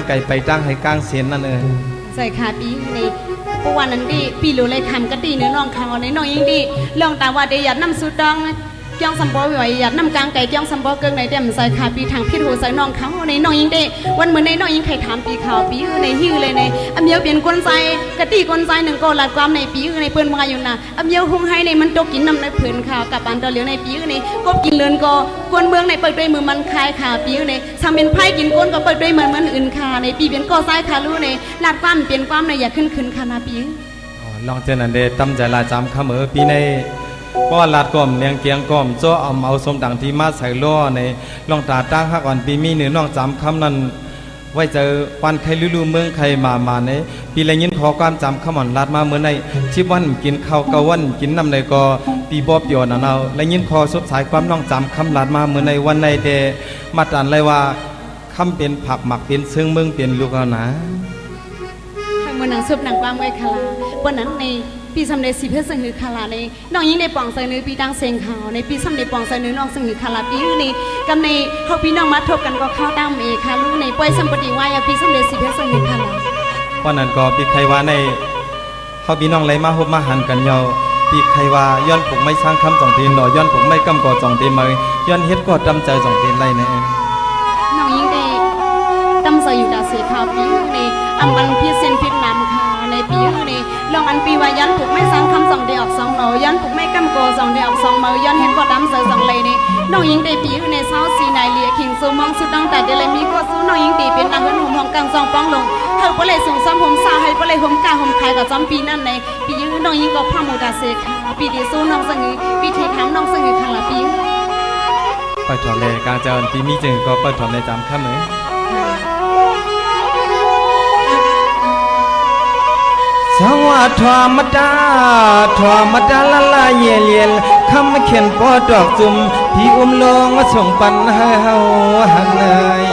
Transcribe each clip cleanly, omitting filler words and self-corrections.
ไก่ไปตั้งให้ก้างเสียนนั่นเองใส่ขาปีนี่ปวันนั้นดิปีรู้เลยคำกะตีเนื้อน้องเขาในน้องยิงดิลองตาว่าเดียดน้ำสุดดังเจ้าสัมปอไหวหยัดน้ำกลางไก่เจ้าสัมปอเกิงในเต็มใส่ขาปีทางพิษหูใส่น้องเขาในน้องยิงดิวันเหมือนในน้องยิงไข่ถามปีข่าวปีในหิ้วเลยในอเมียวเปลี่ยนคนใจกะตีคนใจหนึ่งก็หลักความในปีในเปิ้นมาอยู่นะอเมียวหงให้ในมันตกกินน้ำในผืนข่าวกับอันตอเหลียวในปีในก็กินเลือนก็กวนเมืองในเปิดด้วยมือมันคายขาปีในทำเป็นไพ่กินก้นก็เปิดด้วยเหมือนอื่นขาในปีเป็นก็ใส่ขาลู่ในหลักความเปลี่ยนความในอย่าขึ้นขานาปีลองเจนันเดตั้มใจลาจำขมือปีในป้อนลาดก้มเลียงเกียงก้มโจ้เอาสมดังที่มาใส่ล้อในลองตาตั้งหักอ่อนปีมีเนื้อน้องจำคำนั้นไว้เจอปันใครลู่เมืองใครมาในปีไรยินขอความจำขมันลาดมาเมื่อในชิบวันกินข้าวกะวันกินน้ำในก็ปีบอบโยนเอาและยินขอสุดสายความน้องจำคำลาดมาเมื่อในวันในเดมาตันเลยว่าคำเป็นผักหมักเป็นซึ่งเมืองเป็นลูกเอานะเมื่อหนังซุปหนังความไว้คาราวันนั้นในปีสำเร็จสิเพื่อสังหือคาราในน้องยิ่งในปองใส่เนื้อปีดังเซงเขาในปีสำเร็จปองใส่เนื้อน้องสังหือคาราปีในกำในเขาพี่น้องมาทบกันก็เข้าตั้งเมคาลูในป่วยสัมปติวายปีสำเร็จสิเพื่อสังหือคาราวันนั้นก็ปีใครว่าในเขาพี่น้องไรมาฮบมาหันกันเยาปีใครว่าย้อนผมไม่สร้างคำสองทีนหน่อย้อนผมไม่กำกอดสองทีมาย้อนเฮ็ดก็จำใจสองทีไรในน้องยิ่งในตั้มใส่อยู่ดาเสียข่าวปีในอัมบันพิเศษพิษนำค่ะในปีนี้ลองอันปีวายันผูกไม่สังคำสองเดียวออกสองหนอยันผูกไม่กำโกสองเดียวออกสองมือยันเห็นก็ดำเสือสองเลยนี่น้องยิงได้ปีในเช้าสีนายเลียขิงสูมองสุดตั้งแต่เดลมีก็สู้น้องยิงตีเป็นนางเงินหุ่มหงกลางซองป้องลงเธอก็เลยส่งซ้ำห่มสาวให้ก็เลยห่มกาห่มขายกับจอมปีนั่นในปียื้อน้องยิงก็พ่อมูดาเซคปีที่สู้น้องสังห์ปีที่ถามน้องสังห์คาราปีไปถอนเลยการเจริญปีมีจึงก็ไปถอนเลยจำข้ามเลยสวัสดิ์ธรรมดาละลายเย็นคำเขียนปอดอกจุ่มพี่ลงมาส่งปันให้เฮาหันเลย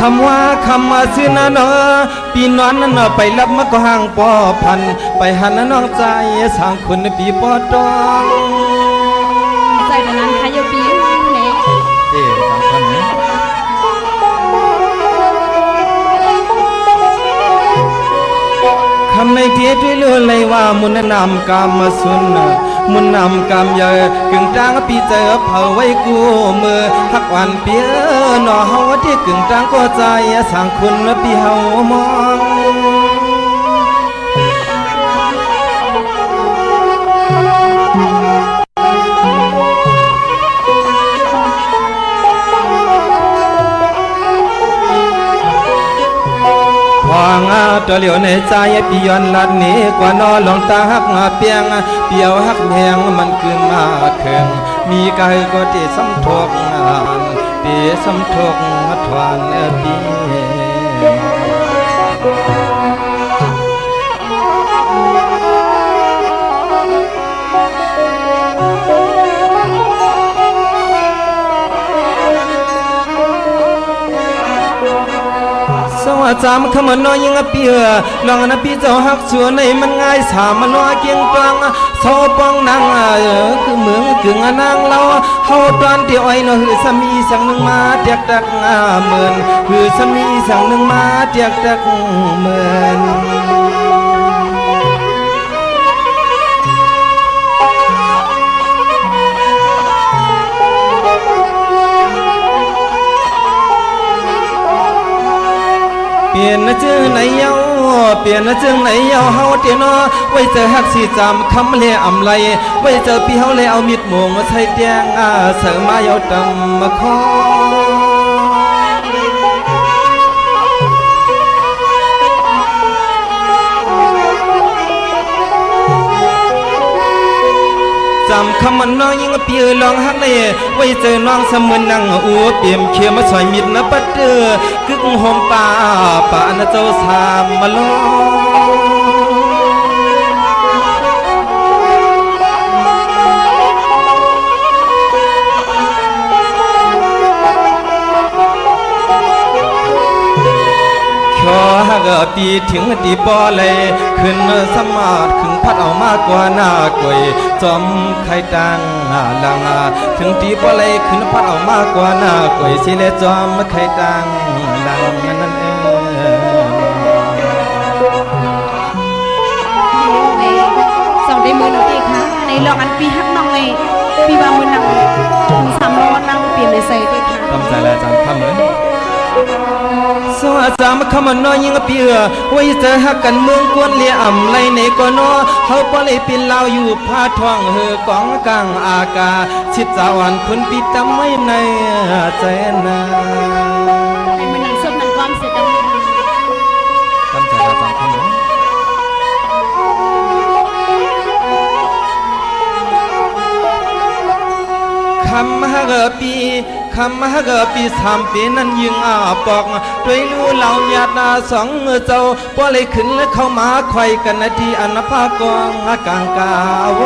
คำว่าซื้อนะเนาะปีนอนนั่นเนาะไปรับมาก็ห่างปอพันไปหันน้องใจสร้างคนในปีปอดองใจแต่นั้นค่ะโยปีเนี่ยสำคัญเนี่ยคำในเทียด้วยเลือเลยว่ามุนนำกามสุนมุนนำกามเยอะกึ่งจางปีเจอเผาไว้กูมือหักวันเปียหน่อเฮาที่กึ่งจางก็ใจสร้างคนปีเฮามองตัวเหลียวในใจปีย้อนลัดนี้กว่านอลองตาหักเปียงเปียวหักแหงมันขึ้นมาเข่งมีกายก็ที่สำทกที่สำทกทวานปีว่าจำคำน้อยยังเปียลองนะพี่เจ้าหักชัวในมันง่ายสามันว่าเกียงปังโซปองนางคือเมืองกึ่งนางเราเฮาตอนที่อ้อยน้อหือสามีสั่งหนึ่งมาเตียกตักเหมือนหือสามีสั่งหนึ่งมาเตียกตักเหมือนเปลี่ยนชื่อไหนเยาเปลี่ยนชื่อไหนเยาเฮาเตียนอไว้เจอหักสีจำคำเล่อำไรไว้เจอพี่เฮาเล่เอามิดโมงมาใช้แจงเสริมมาเยาดำมาคอจำคำมันน้องยิ่งเปียลองหักเลยไว้เจอน้องเสมือนนั่งอัวเปี่ยมเขียวมาสอยมิดนะปัดเดือกึกหอมป่านะเจ้าสามมาลองขอหัก ตีถึงตีบ่เลยขึ้นสมาดขึงพัดเอามากกว่าหน้ากวยจอมไข่ตังลังถึงตีบ่เลยขึ้นพัดเอามากกว่าหน้ากวยสิเลจอมไข่ตังลังนั่นเองในสองได้มือน้องเอกค่ะในลองอันปีฮักน้องเลยปีบางมือนังสามล้อนั่งเปลี่ยนในใส่ด้วยค่ะตำใจแล้วจำคำเหมือนสวัสดีคำน้อยยิงเปียไว้เจอหักกันเมืองกวนเลียอ่ำไรในก่อนอเขาปล่อยปินลาวอยู่ผ้าทองเหือกองกลางอากาชิดสาวันคุณปิดจำไม่ในใจนาในมือนังส้มนังความเสียกันตำใจแล้วจำคำเหมือนคำฮักปีคำฮักปีสามปีนั้นยิงปอกด้วยรู้เหล่าญาติสองเจ้าบ่เลยขึ้นและเข้ามาไข่กันนาทีอันภากองกลางกาว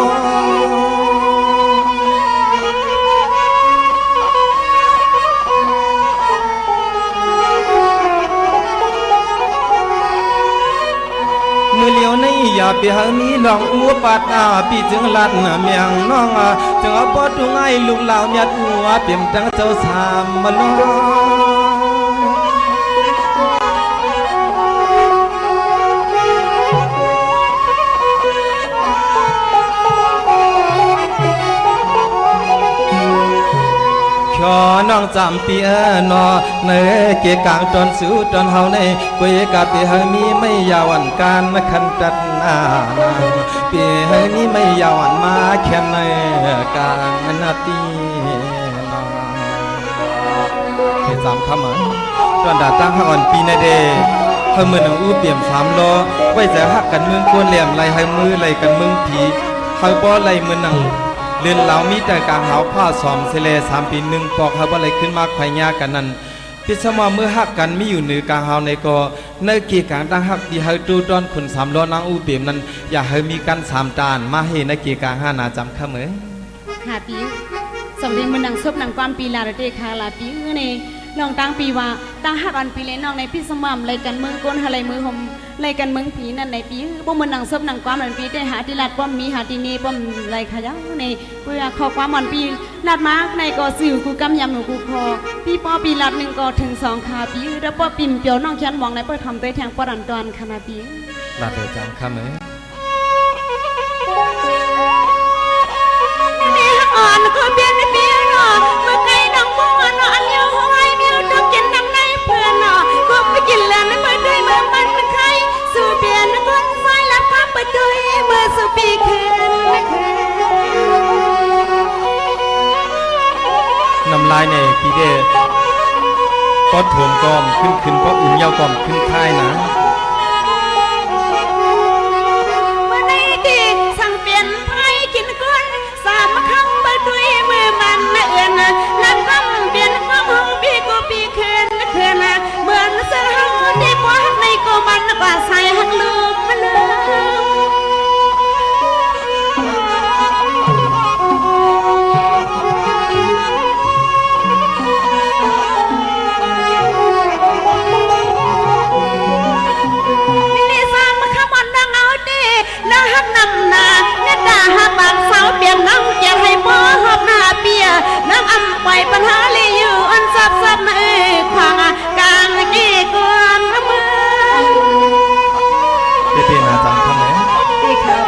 มือเลี้ยวในอย่าไปหามีลองอัวปัดปีจึงลัดเมียงน้องจึงเอาปอดง่ายลูกเหล่าเนี่ยอัวเปี่ยมทั้งเจ้าสามมาล้อน้องจำปีนอในเกกางตอนสู้ตอนเฮาในกุยกาปีเฮมีไม่ยาวันการขันตัดนาปีเฮมีไม่ยาวันมาแค่ในกางนาตีน้องให้จำคำมันตอนดาตั้งหักอ่อนปีในเดเฮมือหนังอู้เปี่ยมสามล้อไว้จะหักกันเมืองกวนเหลี่ยมไรเฮมือไรกันเมืองผีเฮบ่ไรมือหนังเลื่อนเหล่ามีแต่กางหาวผ้าสอมเสเล3 ปี1ปอกเขาบ่เลยขึ้นมาไข่ยากันนั้นพิสมาเมื่อหักกันมีอยู่เหนือกางหาวในก็ในเกี่ยกางตั้งหักที่เฮาตูตอนคน3 ล้อนางอูเปียมนั้นอย่าให้มีกัน3 ตานมาให้ในเกี่ยกาง5นาจำคำเหมือค่ะปีสมเด็จมือนังซบนังความปีลาเดคาลาปีในลองตั้งปีว่าตั้งหักอันปีเลยน้องในพิสมามเลยกันเมืองก้นอะไรมือผมเลยกันเมืองผีนั่นในปีบ่มือนังซบนังความอันปีได้หาที่ลาดป้อมมีหาที่นี่ป้อมไรขยันในเพื่อขอความอันปีลาดมาในก็สื่อกูกำยำหนูกูคอปีป้อปีลาด1ก็ถึง2ขาปีแล้วป้อปิ่มเปียวน้องฉันมองในเปิดทำตัวแทงป้อดันตอนขนาดปีลาดเดจำคำเหมืออ่อนก็เปลี่ยนเปลี่ยนเนาะเมื่อไกลน้องมัวเนาะอันเดียวห้อยเมียวต้องกินน้ำในเพื่อนเนาะก็ไปกินแล้วนั่นเมื่อด้วยเมื่อมันใครสู่เปลี่ยนคนไฟแล้วข้ามไปด้วยเมื่อสู่ปีคืนน้ำลายในปีเดก็ถ่วงกอมขึ้นเพราะอุ่นเยาวกอมขึ้นค่ายนะเมื่อในที่สั่งเปลี่ยนไพ่กินก้นสามคำไปด้วยมือมันเอื่อนแล้วคำเปลี่ยนความห้องปีกูปีคืนเหมือนเสือเฮาที่ปวดในกูมันกว่าใส่หักลืมมันลืมแล้วหักนำนาเนี่ยด่าหักบางสาวเปลี่ยนน้ำแกให้หมอหอบหน้าเปียน้ำอำไปปัญหาเลยอยู่อันซับมือขวางกลางกี่กวนมือเปลี่ยนหาจำคำไหนดีครับ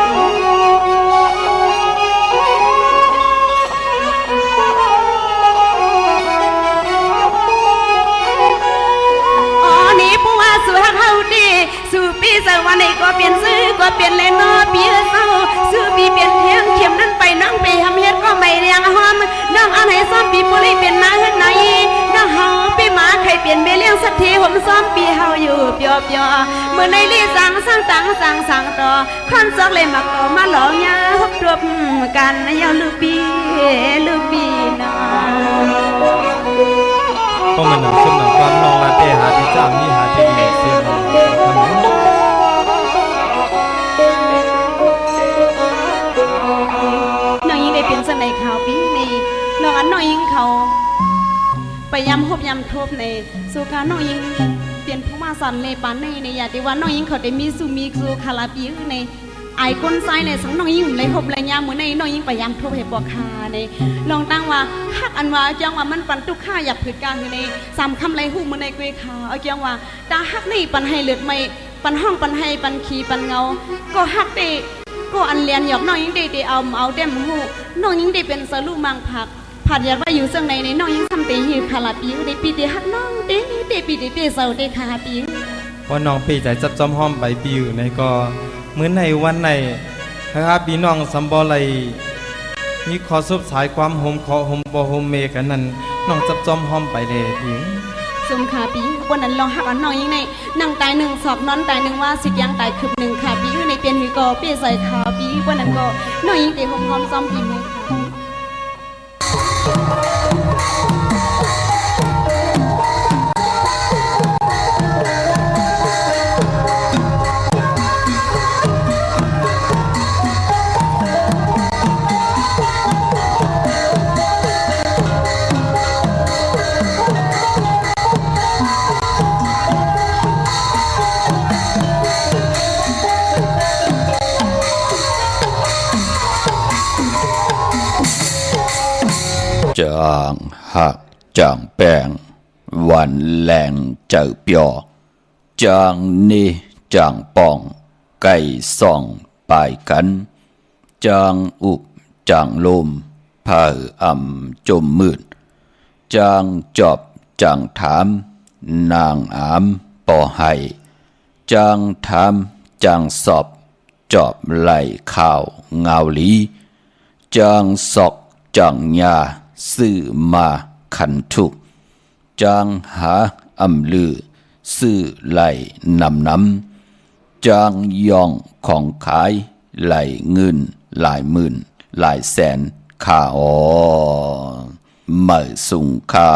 อ๋อนี่ผู้ว่าสู่หักเฮาดีสู่ปีสวรรค์ก็เปลี่ยนซื้อก็เปลี่ยนเลยเนาะปีเศร้าซื้อปีเปลี่ยนเทียงเข็มนั้นไปนั่งไปทำเฮ็ดก็ไม่เรียงหอมนั่งอันไหนซ้อมปีปุริเปลี่ยนนาเฮ็ดไหนนั่งเฮาปีหมาใครเปลี่ยนไปเลี้ยงสักทีผมซ้อมปีเฮาอยู่เปียวเมื่อในรีสั่งสร้างตังสั่งต่อขั้นซอกเลยมาก่อมาหลอกยาฮบรวบกันยาวลูกปีนาก็มันหนังซึ่งหนังความนองลาเต้หาที่จ้ามีหาที่ดีเสียงคำนี้น้องยิงได้เป็นสนัยข่าวปีนี้น้องอันน้องยิงเขาไปย้ำฮบย้ำทบในสู่การน้องยิง เปลี่ยนผู้มาสอนเลยปานในในอย่าที่ว่าน้องยิงเขาได้มีสุมีครูคาราปีในไอ้คนซ้ายในสังน้องยิงเลยหบเลยยามมือในน้องยิงพยายามโทรให้บอกคาในลองตั้งว่าฮักอันว่าจังว่ามันปันตุกข้าอยากผิดการในสามคำไรหูมือในกุยขาเอาจังว่าตาฮักนี่ปันให้เลือดไม่ปันห้องปันให้ปันขีปันเงาก็ฮักเตก็อันเลียนหยอกน้องยิงได้เอาเต็มหูน้องยิงได้เป็นสรุมังผักผัดยาว่าอยู่เสื่องในน้องยิงทำเตยคาราปีได้ปีเตฮักน้องเตปีเตเศร้าเตคาปีพอน้องปีใจจับจอมห้อมไปปีอยู่ในก็เหมือนในวันในครับพี่น้องสำบอไลมีขอซุบสายความโฮมขอโฮมบอโฮมเมกันนั้นน้องจับจอมห้อมไปเลยพี่สมคาปีวันนั้นลองหักอันน้อยยิ่งในนั่งตายหนึ่งสอบนอนตายหนึ่งว่าสิยังตายคืบหนึ่งคาปีในเปลี่ยนหือก็เปลี่ยนใส่คาปีวันนั้นก็น้อยยิ่งเตะหอมหอมซ้อมปีเลยจางหักจางแปงวันแรงเจอเปียวจางนี่จางปองไก่ส่องปายกันจางอุบจางลมเผาจมมืดจางจอบจางถามนางปอให้จางถามจางสอบจอบไหลข้าวเงาลีจางศอกจางยาซื้อมาขันทุกจางหาลือซื้อไหลนำจางยองของขายไหลเงินหลายหมื่นหลายแสนข้าเมื่อสุงคา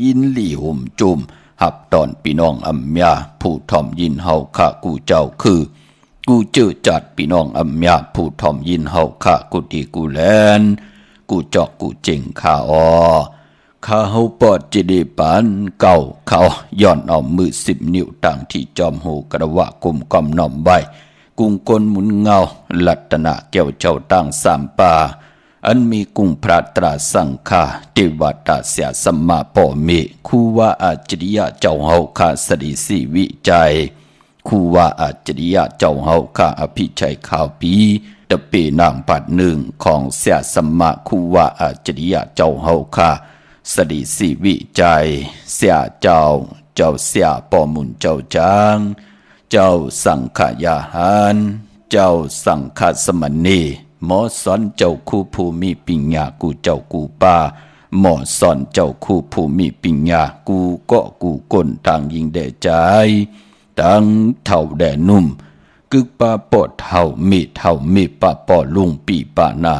ยินหลี่หุ่มจุมหับตอนพี่น้องยาผู้ทอมยินเฮาข้ากูเจ้าคือกูเจอจัดพี่น้องยาผู้ทอมยินเฮาข้ากูดีกูแลนกูจอกกูเจ๋งข้าข้าเฮาปอดจะได้ปานเก่าเขาย้อนเอามือ10 นิ้วต่างที่จอมหูกระวะกุมกอมน้อมไว้กุ้งกลหมุนเงาลัตนะแก้วเจ้าตั้ง3 ป่าอันมีกุ้งพระตราสังฆาเทวตาเสียสัมมาปอเมคู่ว่าอาจริยะเจ้าเฮาข้าสดิสีวิจัยคู่ว่าอาจริยะเจ้าเฮาข้าอภิชัยข่าวปีตะเปนางปัดหนึ่งของเสียสัมมาคู่ว่าอาจริยะเจ้าเฮาข้าสดิสีวิจัยเสียเจ้าเสียปอมุนเจ้าจางเจ้าสังขยาหารเจ้าสังฆสมณีหมอสอนเจ้าคู่ภูมิปิญญากูเจ้ากูป่าหมอสอนเจ้าคู่ภูมิปิญญากูก็กูก้นทางยิงแด่ใจตั้งเท่าแด่นุ่มกึกป่าปอดเท่ามีป่าปอลุงปีป่านา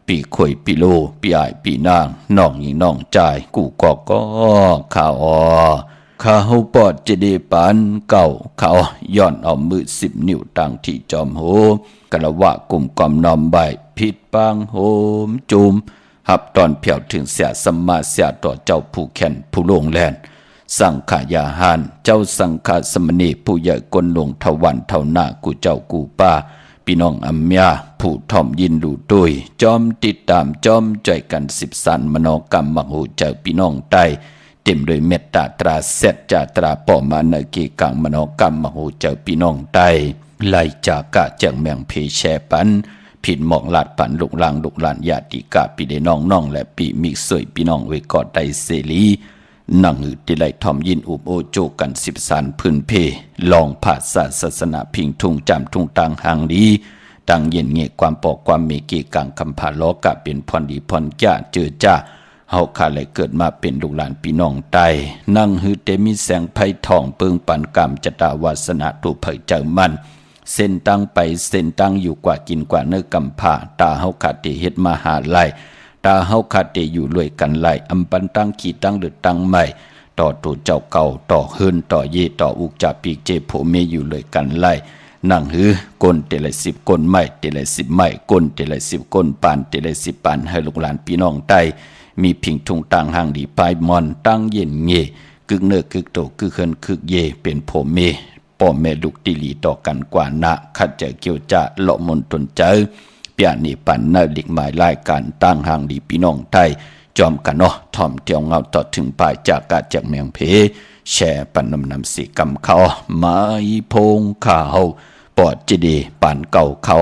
ปีข่อยปีโลปีอายปีนางน้องยิงน้องใจกูก็ข้าวข้าเฮาปอดจะได้ปานเก่าเขาย้อนเอามือ10 นิ้วต่างที่จอมโหกะละวะกลุ่มกอมน้อมใบผิดปางโหมจุมหับตอนเพียวถึงเสียสมมาเสียต่อเจ้าผู้แค้นผู้ลงแลนสังขายาหารเจ้าสังฆสมณีผู้ใหญ่กลลงทวันเท่าหน้ากูเจ้ากูป้าพี่น้องยาผู้ถ่อมยินดูด้วยจอมติดตามจอมใจกัน10 สันมโนกรรมมโหเจ้าพี่น้องใต้เต็มด้วยเมตตาตราเสจจาตราปอมานาเกกังมโนกรรมมโหเจ้าพี่น้องใต้ไล่จากกะจังแมงเพแชปันผิดหมอกลาดปันลุกลางลุกลานญาติกาปีได้น้องและปีมิกสวยพี่น้องไว้กอดได้เสรีนั่งหืดที่ไล่ทอมยินอุบโอโจกัน10 สันพื้นเพลองภาษาศาสนาพิงทุงจำทุงตังหางดีตังเย็นเงียความปอกความเมเกกังคำพาล้อกะเป็นพรดีพรจ้าเจอจ้าเฮาข้าเลยเกิดมาเป็นลูกหลานพี่น้องใต้นั่งหืดเตมีแสงไผ่ทองเปิงปันกรรมจตาวาสนาถูกเผยเจอมันเส้นตั้งไปเส้นตั้งอยู่กว่ากินกว่าเนื้อกำผ้าตาเฮาขาดเตเฮ็ดมาหาไล่ตาเฮาขาดเตอยู่รวยกันไล่อำปันตั้งขีตั้งหรือตั้งใหม่ต่อตัวเจ้าเก่าต่อเฮินต่อเยต่ออุกจ่าปีกเจโผเมอยู่เลยกันไล่นั่งหือกลเตละ10 กลไม่เตละ10ไม่กลเตละ10 กลปานเตละ10 ปานให้ลูกหลานพี่น้องใต้มีพิงทุงต่างห่างดีปลายมอนตั้งเย็นเง กึกเนื้อกึกโตกึกเฮินกึกเยเป็นพ่อแม่พ่อแม่ลูกติลีต่อกันกว่านะขัดเจอเกี่ยวจะเลาะมนตนเจอเปียนี่ปันนาลิกหมายรายการตั้งห่างดีพี่น้องไทยจอมกันเนาะถ่อมเตียวเงาต่อถึงปลายจากกาจากเมียงเพแช่ปันนำสีกำเขาไม้พงข่าวปอดจีดีปันเก่าเขา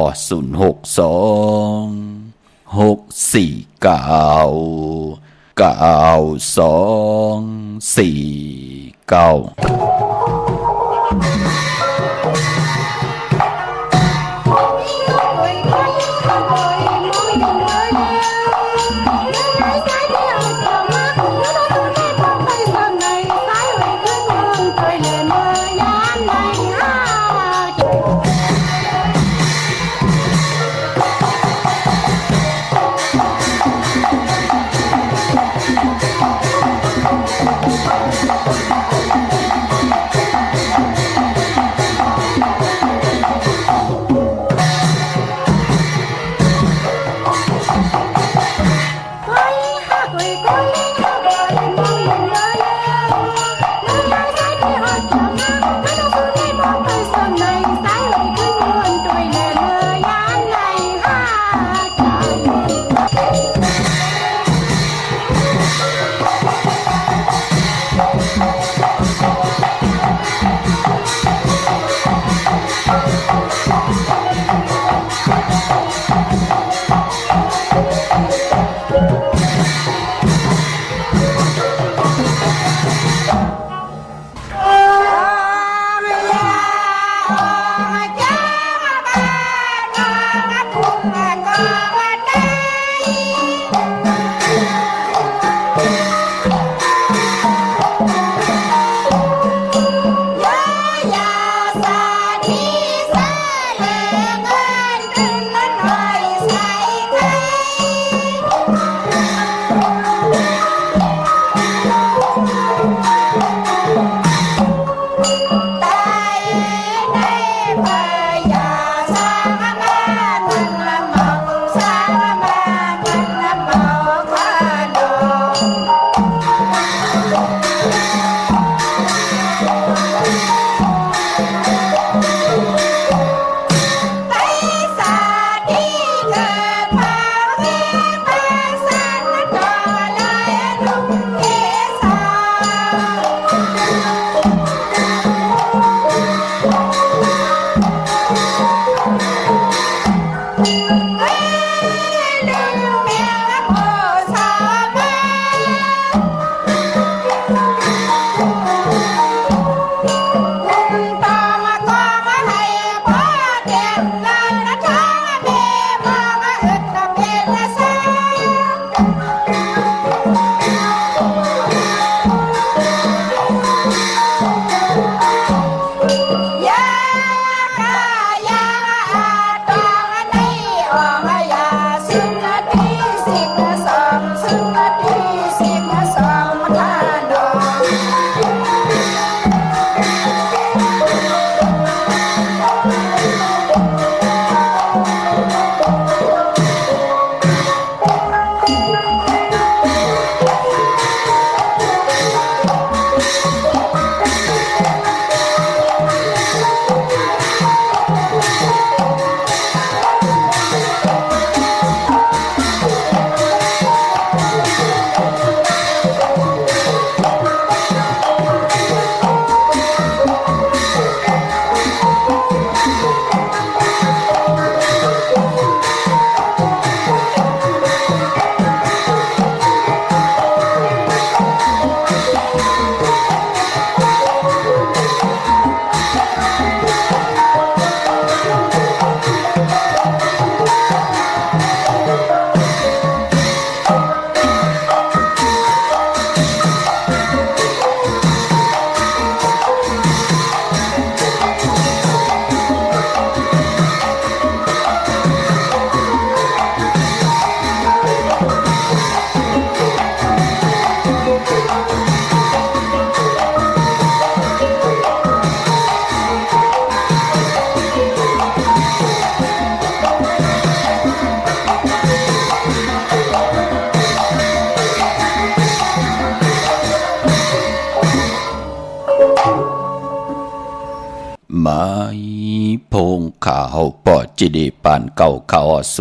จิดีปานเก่าเขา062464924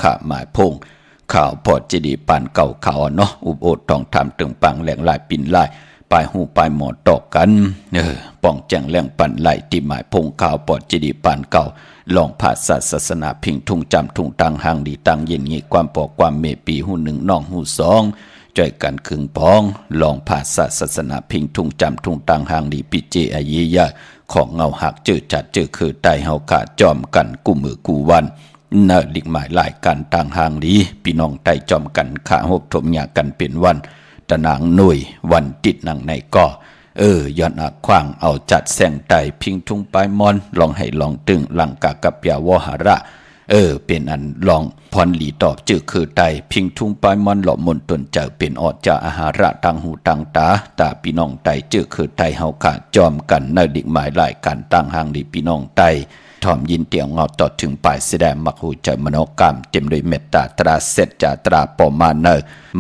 ค่ะหมายพงข่าวพอจิดีปานเก่าเขาเนาะอุบโอต้องทำตึงปังแหลงลายปิ่นลายปลายหูปลายหมอตอกกันป้องแจงแหลงปันไหลที่หมายพงข่าวปอดจิดีปานเก่าลองผ่าศาสนาพิงทุ่งจำทุ่งตังหางดีตังเย็นงี้ความปอกความเมปีหูหนึ่งน้องหูสองจ่อยกันคึงปองลองผ่าศาสนาพิงทุ่งจำทุ่งตังหางดีปิเจอายียะของเงาหักเจอจัดเจอคือไตเฮาขาจอมกันกูมือกูวันเนลิกหมายหลายการต่างหางดีพี่น้องไตจอมกันขาหบถมหยากันเป็นวันตะนางหน่วยวันติดหนังในก่อย้อนอาขว้างเอาจัดแสงไตพิงทุ่งปลายมอนลองให้ลองตึงหลังกากับยาวหาระเป็นอันลองพรหลีตอบจื้อคือไตพิงทุ่งปลายมอนหล่อมนตนเจอเป็นออดจาอาหาระตังหูตังตาพี่น้องไตจื้อคือไตเฮาขาจอมกันในดิกหมายหลายการตั้งหางดีพี่น้องไตทอมยินเตียงเงาต่อถึงปลายแสดงมักหูใจมโนกรรมเต็มด้วยเมตตาตราเสร็จจาตราปอมาเน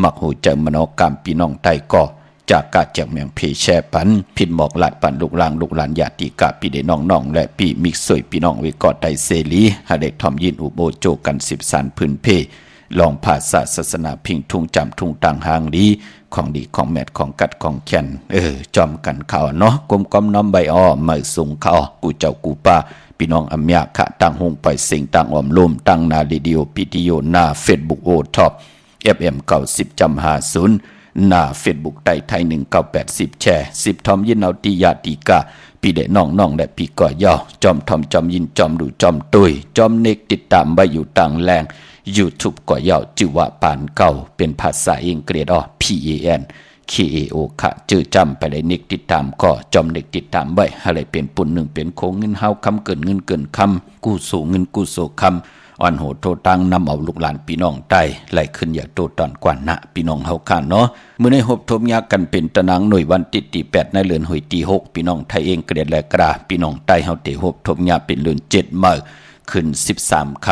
มักหูใจมโนกรรมพี่น้องไตก็จากกาจากเมืองเพแช่ปันพินหมอกหลัดปันลูกหลางลูกหลานญาติกาพี่เดน้องและพี่มิกสวยพี่น้องวิกอดไตเสรีหาเด็กทอมยินอุโบโจกัน10สันพื้นเพลองภาษาศาสนาพิงทุ่งจำทุ่งต่างหางดีของดีของแมทของกัดของแคนจอมกันข่าวเนาะกลมก้มน้อมใบอ้อไม่สูงเขากูเจ้ากูป้าพี่น้องอัมยาขะตั้งหงไปสิงตั้งอมลุ่มตั้งนาลีดิโอพิทิโยนาเฟซบุ๊กโอท็อป FM 90.50หน้าเฟซบุ๊กไทย1980แชร์10ทอมยินเอาติยาติกาพี่เดน้องและพี่ก่อย่อจอมทอมจอมยินจอมดูจอมตุยจอมเนกติดตามไว้อยู่ต่างแรง YouTube ก่อย่อจื่อว่าปานเก่าเป็นภาษาอังกฤษPAN KAO ค่ะจื่อจำไปเลยเนกติดตามก็จอมเนกติดตามไว้อะไรเป็นปุ่นหนึ่งเป็นโคงเงินเฮาคำเกินเงินเกินคำกู้สู่เงินกู้สู่คำอ่อนโหโทตังนำเอาลูกหลานพี่น้องใต้ไหลขึ้นอย่าโตตอนกว่านะพี่น้องเฮาข้าเนาะมื้อในหบทมยากันเป็นตะนางหน่วยวันติดที่8ในเดือนหอยที่6พี่น้องไทยเองเกรดและกราพี่น้องใต้เฮาเตหบทมยาเป็นเดือน7มื้อขึ้น13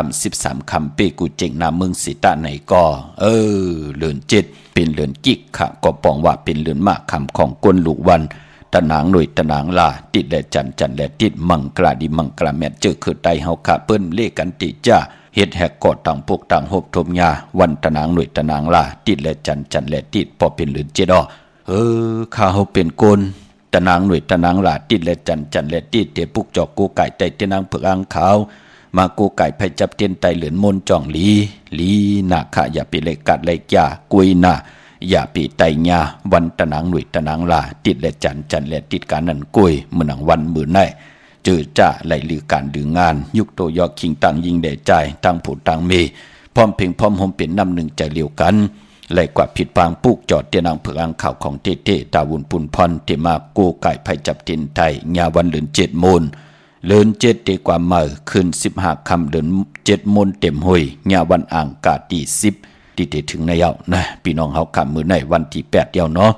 คำเปกูเจงนาเมืองสิตาไหนก็เดือน7เป็นเดือนกิกค่ะก็ปองว่าเป็นเดือนมากคำของกวนลูกวันตะนางหน่วยตะนางลาติดและจันและติดมังกราดิมังกราแม่เจอคือไตเฮาขาเปิ้นเลกันติจ้าเฮ็ดแหกกอดต่างพวกต่างหบทมยาวันตะนางหน่วยตะนางลาติดและจันและติดพอเป็นเดือน7ข้าเฮาเป็นกนตะนางหน่วยตะนางลาติดและจันและติดเตปุกจอกกูไก่ไตเตนางเผือกอ่างขาวมากูไก่ไผจับเตียนไตเหลือนมนจ่องลีนาคะอย่าไปเลยกัดเลยจ่ากุยนาอย่าปีไตญาวันตะนางหนุ่ยตะนางลาติดและจันและติดการนั้นกุยมื้อหนังวันมื้อไหนเจอจ้าไหลลือการดืองานยุคโตยอคิงตังยิงแด่ใจตั้งผู้ตังเมพร้อมเพ่งพร้อมหมเป็นน้ำหนึ่งใจเลียวกันไหลกว่าผิดปางปุกจอดเตียนางเผือกอ่างข่าวของเต้ตาวุนปุนพรเตมากูไก่ไผจับเตียนไทยญาวันเดือน7มูลเลือน7ดีกว่ามื้อขึ้น15ค่ำเดือน7มูลเต็มห้วยญาวันอ่างกาที่10ที่ถึงในยาวนะพี่น้องเฮาค่ำมื้อในวันที่8เดียวเนาะ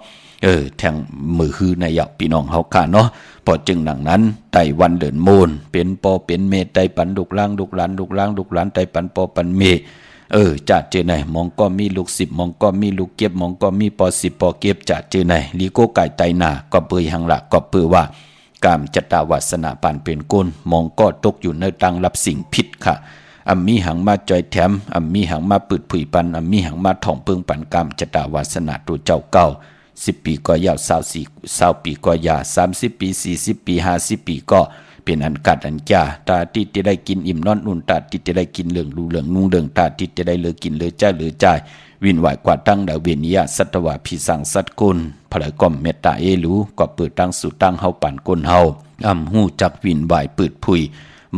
แทงมือฮือในยาวพี่น้องเฮาค่าเนาะพอจึงหนังนั้นไต้วันเดินมูลเป็นปอเป็นเมไต้ปันลูกหลางลูกหลานไต้ปันปอปันเมจัดเจอไหนมองก็มีลูก10มองก็มีลูกเก็บมองก็มีปอ10ปอเก็บจัดเจอไหนลีโกไก่ไตนาก็เปื่อยหังละก็เปื่อว่ากามจตาวาสนาปานเป็นก้นมองก็ตกอยู่ในตังรับสิ่งผิดค่ะอัมมีหังมาจอยแถมอัมมีหังมาปืดผุยปันอัมมีหังมาท่องเปิงปันกามจตาวาสนาตัวเจ้าเก่า10ปีก็ยาว20ปีก็ยา30ปี40ปี50ปีก็เป็นอันกัดอันจ้าตาติดจะได้กินอิ่มนอนอุ่นตาติดจะได้กินเหลืองรูเหลืองนุ่งเหลืองตาติดจะได้เลือกินเลือจ้าเลือจ่ายวินไหวกว่าตั้งดาวเวียนิยะสัตวะพิสังสัตกุลพลายก้อมเมตตาเอรูก็เปิดตั้งสู่ตั้งเฮาปั่นก้นเฮาหูจักวินไหวปืดผุย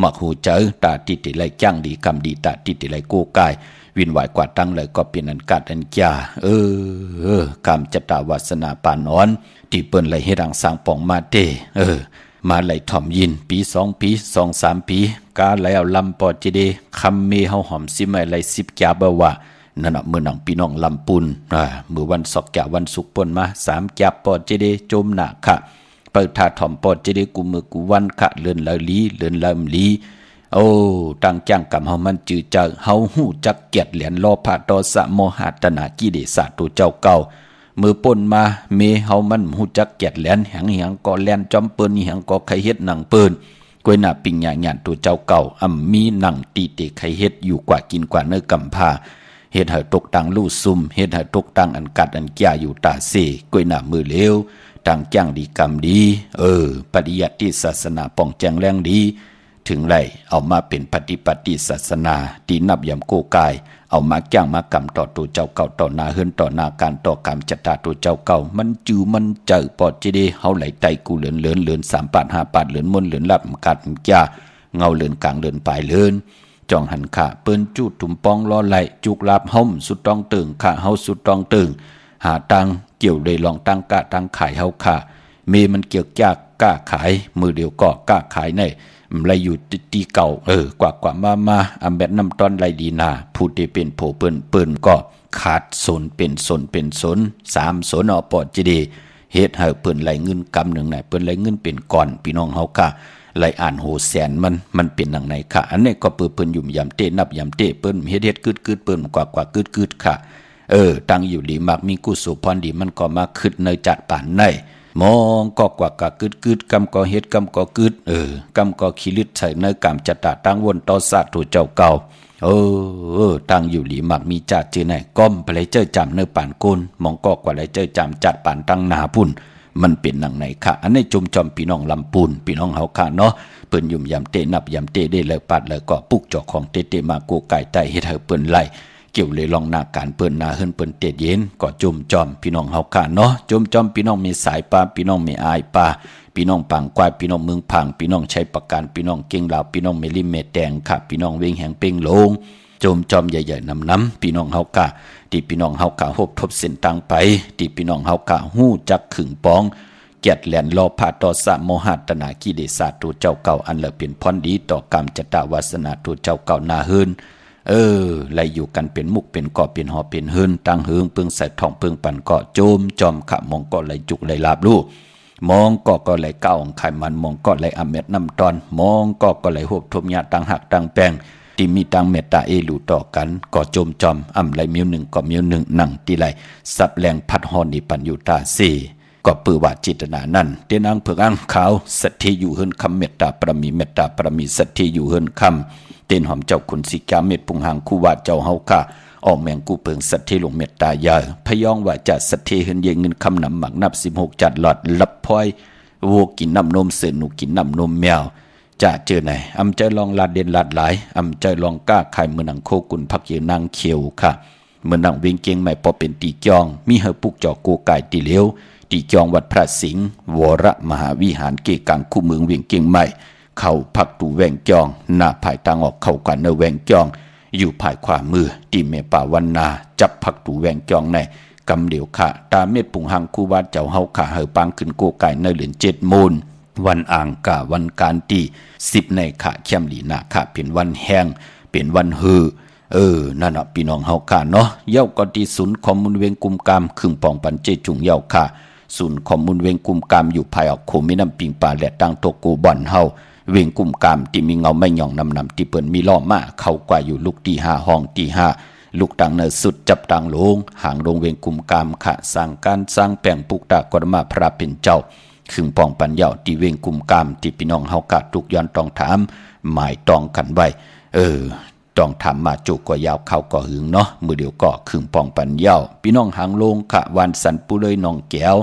มักหูเจอตาติดจะได้จ้างดีคำดีตาติดจะได้โกกายวินไหวกว่าตั้งเลยก็เป็นอันกัดอันจ้ากามจตาวาสนาปานอ่อนที่เปิ้นไหลให้ดังสร้างปองมาเตมาไหลถ่อมยินปี2ปี2-3ปีกาไหลเอาลำปอจิเดคำเมเฮาหอมสิไม่ไหล10จาบ่ว่านั่นน่ะมื้อหนังพี่น้องลำปุนมื้อวันศอกจาวันศุกร์ป่นมา3จาปอจิเดจมหน้าค่ะเปิดท่าถ่อมปอจิเดกูมือกูวันค่ะเลื่อนละลีเลื่อนละลีตั้งจ้างกับเฮามันจือจักเฮาฮู้จักเกียรติเหรียญโลภะโทสะโมหะตนะกิเลสตัวเจ้าเก่า มือป่นมาเมเฮามันหูจักแกดแหลนแหงเหียงก็แลนจอมเปิ้นเหียงก็ไขเฮ็ดหนังเปิ้นกวยหน้าปิงหยาหยานตัวเจ้าเก่ามีหนังตีเตไขเฮ็ดอยู่กว่ากินกว่าเนื้อกำพาเฮ็ดให้ตกตังลู่ซุ่มเฮ็ดให้ตกตังอันกัดอันแก่อยู่ตาเสกวยหน้ามือเลวตังจ้างดีกรรมดีปฏิยัติศาสนาป้องแจงแรงดีถึงไรเอามาเป็นปฏิศาสนาตีนับยำโกกายเอามาจ้างมากำต่อตัวเจ้าเก่าต่อหน้าเฮือนต่อหน้าการต่อกรรมจัตตาตัวเจ้าเก่ามันจือมันเจอปอดจีดีเฮาไหลไตกูเหลือน3 ปาด5 ปาดเหลือนมนเหลือนลับกัดจ้าเงาเหลือนกลางเหลือนปลายเหลือนจองหันขาเปิ้นจูดถุมปองล้อไหลจุกลาบห่มสุดต้องตึงขาเฮาสุดต้องตึงหาตังเกี่ยวเลยลองตั้งกะตั้งขายเฮาขาเมมันเกี่ยวจากกะขายมือเดียวก็กะขายในไรอยู่ตีเก่ากว่ามาอำแบบน้ำต้นไรดีนาผู้ที่เป็นโผเปิ้นก็ขาดสนเป็นสน3 สนอปอจีดีเฮ็ดให้เปิ้นไหลเงินกำหนึ่งไหนเปิ้นไหลเงินเป็นก่อนพี่น้องเฮาค่ะไหลอ่านโหแสนมันเป็นหนังไหนค่ะอันนี้ก็เปิ้นอยู่ยำเตนับยำเตเปิ้นเฮ็ดกึดเปิ้นกว่ากึดค่ะตั้งอยู่ดีมากมีกุศลพรดีมันก็มาขึ้นในจัดป่านในมองก็กว่ากะกึดกำก็เฮ็ดกำก็กึดกำก็ขี้ลึดใส่ในกำจัตตาตั้งวนต่อสาธุเจ้าเก่าตั้งอยู่หลีมักมีจัดจื้อไหนก้มไปเลยเจ้าจำเนื้อป่านกุนมองก็กว่าเลยเจ้าจำจัดป่านตั้งหนาพุ่นมันเป็นหนังไหนค่ะอันนี้จุมจอมพี่น้องลำปูนพี่น้องเฮาค่ะเนาะเปิ้นยุ่มยำเตนับยำเตได้เลยปัดเลยก็ปุกเจ้าของเตมาโกไก่ไตเฮ็ดให้เปิ้นไล่เกี่ยวเลยลองหน้าการเปิ้นหน้าเฮิรนเปิ้นเตเย็นก็จุมจอมพี่น้องเฮาค่ะเนาะจุมจอมพี่น้องมีสายปลาพี่น้องมีอายปลาพี่น้องปังกวายพี่น้องเมืองพังพี่น้องใช้ประกันพี่น้องเก่งลาวพี่น้องเมลิเมแดงค่ะพี่น้องเวงแหงเป่งโลงโจมจอมใหญ่ๆน้ำพี่น้องเฮากะที่พี่น้องเฮากะหบทบเส้นตังไปที่พี่น้องเฮากะฮู้จักขึงปองเกียรติแหลนรอพาต่อสะโมหะตนากิเลสตัวเจ้าเก่าอันละเป็นพรดีต่อกรรมจตวาสนาตัวเจ้าเก่านาเฮินไล่อยู่กันเป็นมุกเป็นก่อเป็นหอเป็นเฮินตั้งเฮิงเปิงใส่ทองเปิงปั่นเกาะโจมจอมขะมองก็ไหลจุกไหลลาบลูกมองก็ไหลเก้าของไขมันมองก็ไหลอเม็ดน้ำตอนมองก็ไหลหบทมยาตังหักตังแปงที่มีตังเมตตาเอลูต่อกันก็โจมจอมไหลมิ้วหนึ่งก็มิ้วหนึ่งหนังที่ไหลสับแรงพัดฮอนนิปัญญูตาสีก็ปือว่าจิตนานั่นเตนังเผือกอังขาวสัตย์อยู่เฮินคำเมตตาปรมีสัตย์อยู่เฮินคำเต้นหอมเจ้าคุณสิกาเม็ดพุงหางคู่ว่าเจ้าเฮาค่ะออกแมงกูเปิงสัตย์ลงเมตตายาพยองว่าจะสัตย์เฮินเยเงินคำนำหมักนับ16จัดหลอดลับพลอยวัวกินน้ำนมเสือหนูกินน้ำนมแมวจะเจอไหนใจลองลาดเด่นลาดหลายใจลองกล้าไข่เมือนังโคกุนพักเยนางเขียวค่ะเมือนังเวงเกียงใหม่พอเป็นตีจองมีเฮปุกจอกโกไก่ตีเหลียวตีจองวัดพระสิงห์วรมหาวิหารเกกังคู่เมืองเวียงเกียงใหม่เข้าพักตูแวงจองหน้าภายทางออกเข้ากันเนแวงจองอยู่ภายขวามือตีเมป่าวันนาจับพักตูแวงจองในกำเดียวค่ะตาเม็ดปุงหังคู่วัดเจ้าเฮาขาเฮปังขึ้นโกไก่ในเหรียญ7 มูลวันอ่างกาวันการตี10ในขาเข้มหลีนาค่ะเป็นวันแห้งเป็นวันฮือนั่นน่ะพี่น้องเฮาค่ะเนาะเย้าก็ที่ศูนย์ข้อมูลเวงกุมกามครึ่งปองปันเจจุงเย้าค่ะศูนย์ข้อมูลเวงกุมกามอยู่ภายออกโคมิน้ำปิงป่าและตั้งโตโกบ่อนเฮาเวงกุมกามที่มีเงาไม่หย่องนำที่เปิ้นมีล้อมาเข้ากว่าอยู่ลูกที่5ห้องที่5ลูกตังเนสุดจับตังลงหางลงเวงกุมกามค่ะสร้างการสร้างแปลงปุกตากรมาพระเป็นเจ้าครึ่งปองปัญญาที่เวงกุมกามที่พี่น้องเฮากะทุกย้อนต้องถามหมายตองกันไว้ต้องถามมาจุกก็ยาวเข้าก็หึงเนาะมือเดียวก็ครึ่งปองปัญญาพี่น้องหางลงขะวันสันปุเลยน้องแก้ว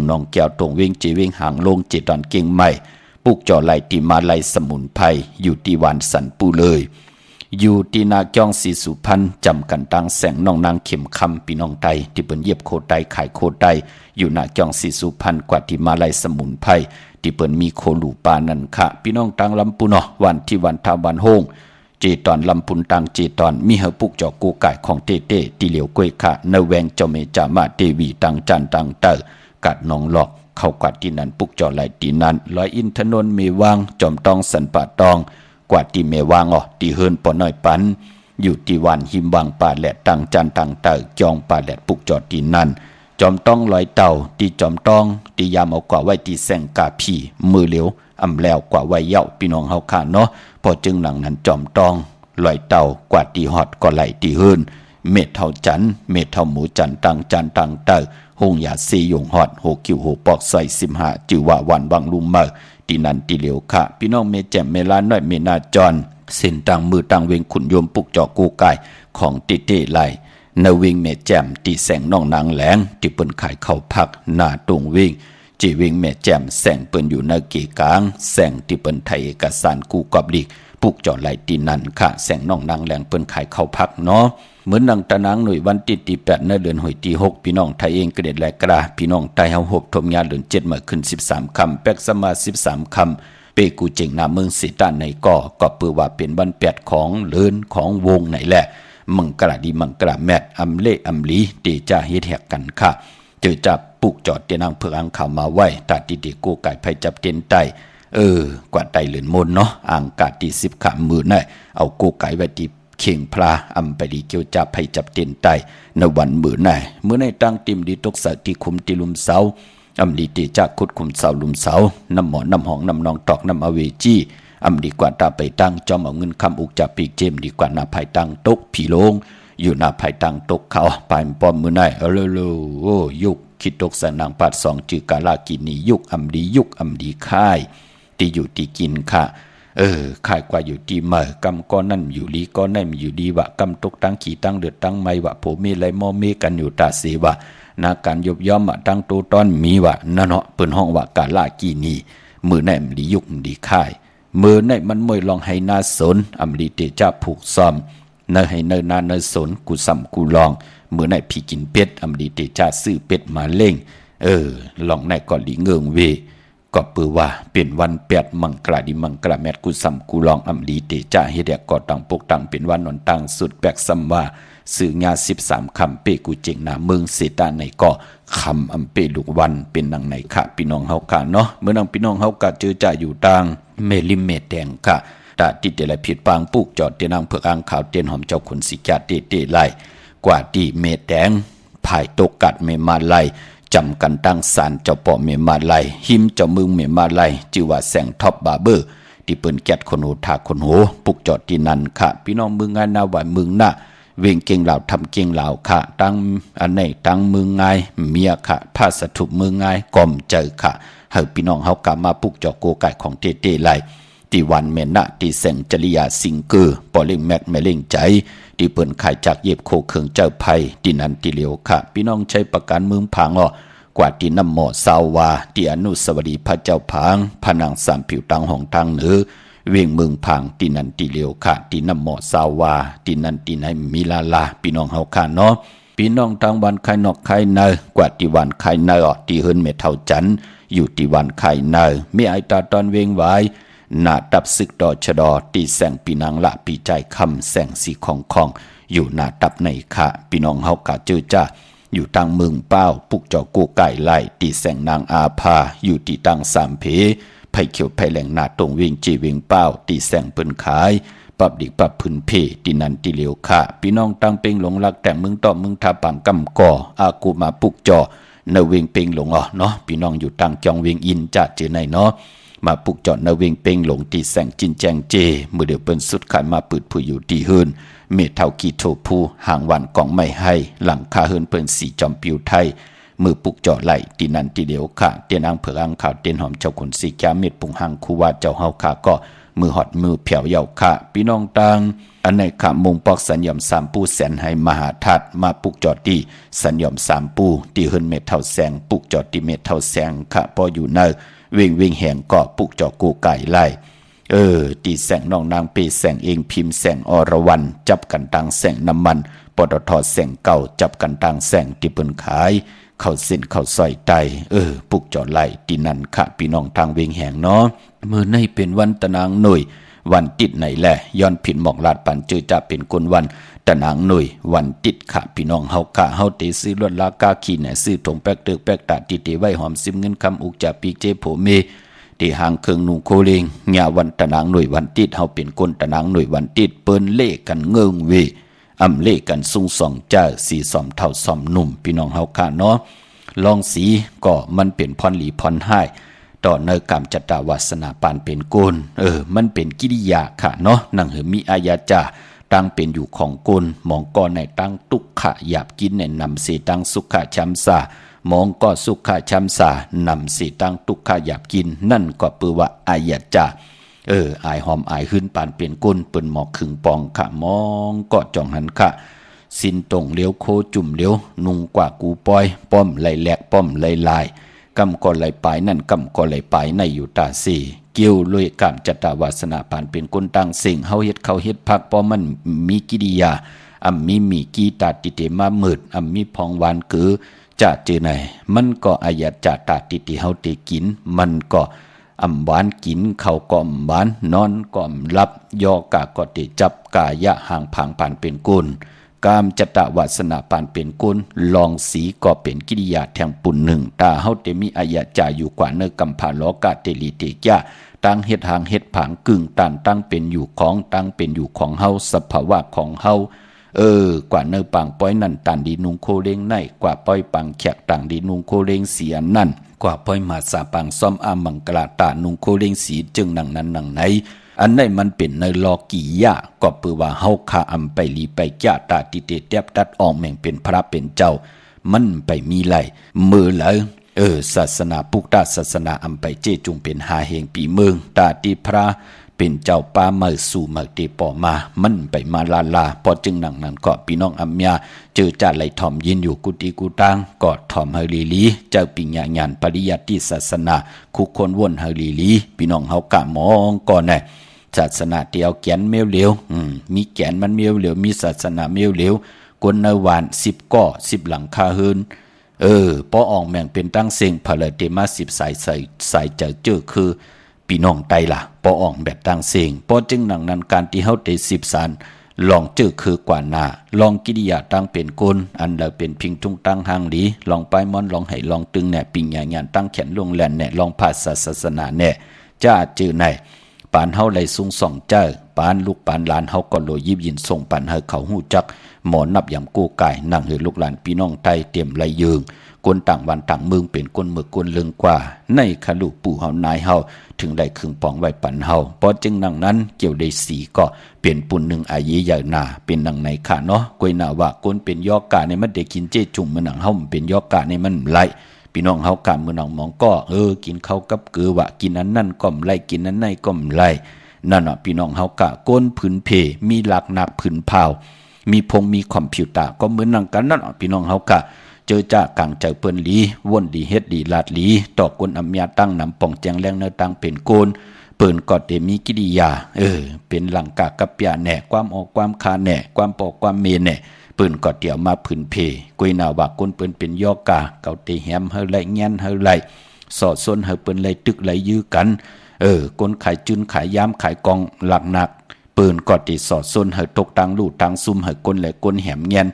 น้องแก้วตรงเวงจีเวงหางลง7 ตอนเก่งใหม่ปุกจ่อไหลที่มาไหลสมุนไพรอยู่ที่วันสันปุเลยอยู่ที่นาจ้องสีสุพรรณจำกันตั้งแสงน้องนางเข็มคำพี่น้องไตที่เปิ้นเย็บโคไตขายโคไตอยู่นาจ้องสีสุพรรณกว่าที่มาไหลสมุนไพรที่เปิ้นมีโคลูปานั่นค่ะพี่น้องตังลำปุนเนาะวันที่วันทาวันโฮงเจตอนลำพุนตังเจตอนมีเฮปุกจอกกูไก่ของเต้ตีเหลียวกล้วยค่ะเนแวงเจ้าเมจามาเทวีตังจันตังเตอกัดนองหลอกเข้ากว่าที่นั้นปุกจอไหลที่นั้นลอยอินทนนท์เมวางจอมตองสันป่าตองกว่าที่เมวางที่เฮิรนปอน้อยปันอยู่ที่วันหิมวางป่าแหลดตังจันตังเตอจองป่าแหลดปุกจอที่นั้นจอมต้องลอยเต่าที่จอมต้องที่ยามเอากว่าไว้ที่แสงกาผีมือเหลียวแล้วกว่าไว้เย้าพี่น้องเฮาค่ะเนาะพอจึงหลังนั้นจอมตองลอยเต่ากว่าที่ฮอดก็ไหลที่เฮิรน เม็ดเท่าจันเม็ดเท่าหมูจันตังจันตังเตอหงยาซียงฮอดโหคิวโหปอกใส่15จือว่าวันวังลุมเมอตีนันตีเหลียวค่ะพี่น้องเมแจ่มเมลาน้อยเมนาจรเส้นตังมือตังเวงขุนโยมปุกจอกูกายของติเตไหลนวิงเมแจ่มตีแสงน้องนางแหลงที่เปิ้นขายเข้าพักหน้าตรงวิ่งจีวิงเมแจ่มแสงเปิ้นอยู่ในกีกลางแสงที่เปิ้นไทยเอกสารกูกอบลีกปุกจอไหลตีนันค่ะแสงน้องนางแหลงเปิ้นขายเข้าพักเนาะเหมือนดังตะนางหน่วยวันที่8ในเดือนหอยที่6พี่น้องไทยเองกระเด็ดแลกระพี่น้องไทยเฮาหบทมยาเดือน7มาขึ้น13คำแปกสมา13คำเปกูเจงนาเมืองสิตานในก็เปือว่าเป็นวัน8ของเลือนของวงไหนแหละมังกระดีมังกระแมดอำเล่อำลีเตจะเฮ็ดแหกกันค่ะเจอจับปุกจอดเตนางเพื่ออังข่าวมาไว้ตาติโกไก่ไผจับเต็นไตกว่าไตเหลือนมนเนาะอ่างกาดที่10ขำมือน่ะเอาโกไก่ไว้ที่เข่งพลาอำไปดีเกี่ยวจับไผจับเต็นไตในวันมือน่ะเมื่อในตั้งติมดีตกสติคุมติลุมเสาอำลีเตจะคุดคุมเสาลุมเสาน้ำหมอน้ำหองน้ำนองตอกน้ำอเวจีอำดีกว่าตาไปตั้งจอมเอาเงินคำอุกจับปีกเจมดีกว่าหน้าภายตั้งตกผีโลงอยู่หน้าภายตั้งตกเขาปลายปอมมือน่ะเร็วๆโอ้ยุกคิดตกสนางปัด2จือกาลากินียุกอำดียุกอำดีค่ายที่อยู่ที่กินค่ะค่ายกว่าอยู่ที่เมื่อกำก้อนนั่นอยู่ลีก้อนนั่นอยู่ดีวะกำตกตั้งขี่ตั้งเดือดตั้งไม่วะโผเมไรมอเมกันอยู่ตาเสวะนาการยบย่อมตั้งตัวต้อนมีวะนั่นเนาะเปิ้นห้องวะกาลากินีมือในมลียุกดีค่ายมือในมันมวยลองให้นาสนอำลีเตจะผูกซ้อมเนให้เนนาเนสนกูซ้ำกูลองมือในพี่กินเป็ดอำลีเตจะซื้อเป็ดมาเล่งลองในก่อนลีเงิงเวก็เปือว่าเป็นวัน8มังกราดิมังกราแมดกูซ้ำกูลองอำลีเตจะเฮ็ดแดกก่อตังปกตังเป็นวันนอนตังสุดแปกซ้ำว่าสื่องา13คำเปกูเจงนาเมืองเสตาในก็คำอำเปลูกวันเป็นดังไหนค่ะพี่น้องเฮากะเนาะเมื่อนังพี่น้องเฮากะเจอจ่าอยู่ตังเมลิมเมแดงค่ะตาติดแต่ละผิดปางปุกจอดเตนางเผือกอ่างขาวเตียนหอมเจ้าขุนสิกาเตไลกว่าที่เมแดงภายตกกัดเมมาไลจำกันตั้งสารเจ้าปอเมมาไลหิมเจ้ามึงเมมาไลชื่อว่าแสงท็อปบาร์เบอร์ที่เปิ้นแกดคนโหทาคนโหปุกจอดที่นั่นค่ะพี่น้องเมืองงานนาว่าเมืองหน้าเวงเก่งเหล่าทำเก่งเหล่าค่ะตั้งอันไหนตั้งมือง่ายเมียค่ะผ้าสถุมือง่ายก่อมเจอค่ะเฮาพี่น้องเฮากลับมาปุกจอโกไก่ของเตไลที่วันเมนะที่แสงจริยาสิงเกอร์ปอเล่งแมกแม่เล่งใจที่เปิ้นขายจากเย็บโคเคืองเจ้าไผ่ที่นันที่เหลียวค่ะพี่น้องใช้ประกันมือผางกว่าที่น้ำหมอสาวาที่อนุสาวรีย์พระเจ้าผางผนังสามผิวตังของทางเหนือเวียงเมืองผางที่นันที่เหลียวค่ะที่น้ำหมอสาวาที่นันที่ไหนมิลาลาพี่น้องเฮาค่ะเนาะพี่น้องทางวันไข่นอกไข่เนกว่าที่วันไข่เนที่เฮิรนเมเท่าจันอยู่ที่วันไข่เนมีไอตาตอนเวงไว้หน้าดับศึกดอชดอตีแสงปีนางละปีใจคำแสงสีของอยู่หน้าดับในค่ะพี่น้องเฮากะเจอจ้าอยู่ตั้งเมืองเป้าปุกจอกูไก่ไล่ตีแสงนางอาภาอยู่ที่ตั้งสามเพไผ่เขียวไผ่แหลงหน้าตรงเวียงจีเวียงเป้าตีแสงเปิ้นขายปรับดิกปรับพื้นเพตีนันตีเหลียวค่ะพี่น้องตั้งเป่งหลงรักแต่งเมืองต่อเมืองทาปังกำก่ออากูมาปุกจอในเวียงเป่งหลงเนาะพี่น้องอยู่ตั้งจองเวียงอินจะเจอในเนาะมาปุกจอดในเวียงเป่งหลงตีแสงจินแจงเจมือเดียวเปิ้นสุดขายมาปืดผู้อยู่ตีเฮินเมเท่ากีโทภูห่างวันกองไม่ให้หลังคาเฮินเปิ้นสีจอมปิวไทยมือปุกจอไหลตีนันตีเดียวค่ะเตียนอังเผือกอังขาวเตียนหอมเจ้าขนสีแก้เม็ดปุงหังคูว่าเจ้าเฮาค่ะก็มือหอดมือเผียวเยาค่ะพี่น้องตังอันในขามงปอกสัญญม3ปูแสนให้มหาทัดมาปุกจอดที่สัญญม3ปูที่เฮินเม็ดเท่าแสงปุกจอดที่เม็ดเท่าแสงค่ะพออยู่ในเวงแห่งก็ปุกจอกูไก่ไล่ตีแสงน้องนางเปแสงเองพิมพ์แสงอรวรรณจับกันตังแสงน้ำมันปตทแสงเก่าจับกันตังแสงที่เปิ้นขายเข้าเส้นเข้าซอยไตปุกจอไหลตีนันค่ะพี่น้องทางเวงแห่งเนาะมื้อในเป็นวันตะนางหน่วยวันติดไหนแหละย้อนผิดหมอกลาดปันเจอจะเป็นคนวันตะนางหน่วยวันติดค่ะพี่น้องเฮาค่ะเฮาเตซื้อลวดลากาขี้เนี่ยซื้อถงแป๊กเตึกแป๊กตาติเตไว้หอมซิมเงินคำอุกจะปีกเจโผเมที่ห่างเครื่องนุ่งโคเลงญาวันตะนางหน่วยวันติดเฮาเป็นคนตะนางหน่วยวันติดเปิ้นเล่กันเงิงเวอำเล่กันซุ่งส่องเจ้าสีสอมเท่าสอมหนุ่มพี่น้องเฮาค่ะเนาะลองสีก็มันเป็นพรหลีพรให้ต่อเนกรรมจัตตาวาสนาปานเป็นโกนมันเป็นกิริยาค่ะเนาะนังเหมีอาญาจา ตั้งเป็นอยู่ของกุลมองก็ในตั้งตุกขะหยาบกินในนำสีตั้งสุขะช้ำซามองก็สุขะช้ำซานำสีตั้งตุกขะหยาบกินนั่นก็ปือว่าอายะจาอายหอมอายขึ้นปานเปลี่ยนกุลเปิ้นหมอกขึงปองขะมองก็จ่องหันขะสินตรงเลี้ยวโคจุ่มเลี้ยวนุงกว่ากูปอยป้อมไหลแหลกป้อมไหลลายกำก็ไหลปลายนั่นกำก็ไหลปลายในอยู่ตาสีเกี่ยวลุยกามจตาวาสนาปานเป็นกุลตั้งสิ่งเฮาเฮ็ดเขาเฮ็ดพักป้อมันมีกิริยามีกีตาติเตมามืดมีพองหวานคือจะเจอไหนมันก็อายะจะตาติเฮาเตกินมันก็หวานกินเขาก็หวานนอนก็หลับยอกะก็ติจับกายะห่างผางปานเป็นกุลกามจตวาสนาปานเป็นกุลลองสีก็เป็นกิริยาแทงปุ่นหนึ่งตาเฮาเตมีอายะจาอยู่กว่าเนกำผาโลกาเตลีเตกะตั้งเฮ็ดหางเฮ็ดผางกึ่งตันตั้งเป็นอยู่ของตั้งเป็นอยู่ของเฮาสภาวะของเฮากว่าเนปังป้อยนั่นตันดีนุงโคเลงในกว่าป้อยปังแขกต่างดีนุงโคเลงเสียนั่นกว่าป้อยมาสาปังซ่อมอามังกลาตานุงโคเลงสีจึงนังนั้นนังไหนอันไหนมันเป็นในลอกียะก็ปือว่าเฮาคาไปลีไปแก่ตาติเตเตียบตัดออกแม่งเป็นพระเป็นเจ้ามันไปมีไหลมือเลยศาสนาปุกตาศาสนาไปเจจุงเป็นหาเฮงปีเมืองตาติพระเป็นเจ้าป่าเมื่อสู่เมื่อเตปอมามันไปมาลาพอจึงนังนั้นก็พี่น้องอัมยาเจอจ่าไหลถ่อมยินอยู่กุฏิกุตังก็ถ่อมเฮลีเจ้าปิญญาญาณปริยัติศาสนาคุกคนวนเฮลีพี่น้องเฮากะมองก่อนแน่ศาสนาเดียวแกนเมียวเหลวมีแกนมันเมียวเหลวมีศาสนาเมียวเหลวกวนในวาน10ก่อ10หลังคาเฮือนปออองแม่งเป็นตั้งเสียงผลเตมา10สายเจอคือพี่น้องไตล่ะปออองแบบตั้งเสียงปอจึงหนังนั้นการที่เฮาได้10สารลองเจอคือกว่าหน้าลองกิริยาตั้งเป็นกุลอันเราเป็นพิงจุงตั้งหางหลีลองไปมอนลองให้ลองตึงแน่ปิญญาญาณตั้งแขนลงแลนแน่ลองภาษาศาสนาแน่จ้าจื้อไหนปานเฮาไหลสูงส่องเจ้าปานลูกปานหลานเฮาก็โลยิบยินส่งปานเฮาเขาฮู้จักหมอนับอย่างกู้กายนั่งเฮือลูกหลานพี่น้องไทยเตรียมไหลยืงคนต่างวันต่างเมืองเป็นคนเมือคนเลืองกว่าในคลุปู่เฮานายเฮาถึงได้ครึ่งปองไว้ปันเฮาเพราะจึงนั่งนั้นเกี่ยวได้สีก็เป็นปุ่นหนึ่งอายีใหญ่นาเป็นนังในขาเนาะกวยนาว่าคนเป็นยอกาในมันได้กินเจจุ่มมันหนังเฮาเป็นยอกาในมันไหลพี่น้องเฮากะมื้อนังมองก็กินข้าวกับเกลือว่ากินอันนั้นก็ไหลกินอันนั้นก็ไหลนั่นน่ะพี่น้องเฮากะก้นผืนเพมีหลักหนักผืนเผามีพงมีคอมพิวเตอร์ก็เหมือนนังกันนั่นน่ะพี่น้องเฮากะเจอจากกลางใจเปิ้นหลีว่นดีเฮ็ดดีลาดหลีตอกกนอำยาตั้งนำป่องแจงแรงเนื้อตังเป็นโกนเปิ้นก็ได้มีกิริยาเป็นหลังกากับยาแหน่ความออกความคาแหน่ความปอกความเมแหน่เปิ้นก็เดี่ยวมาผืนเพกุยนาว่าคนเปิ้นเป็นยอกาเกาเตแหมเฮาไหลแง่นเฮาไหลสอดซนเฮาเปิ้นไหลตึกไหลยื้อกันคนขายจุนขายยามขายกองหลักหนักเปิ้นก็ติสอดซนเฮาตกตังลู่ตังซุ่มเฮาคนและคนแหมแง่น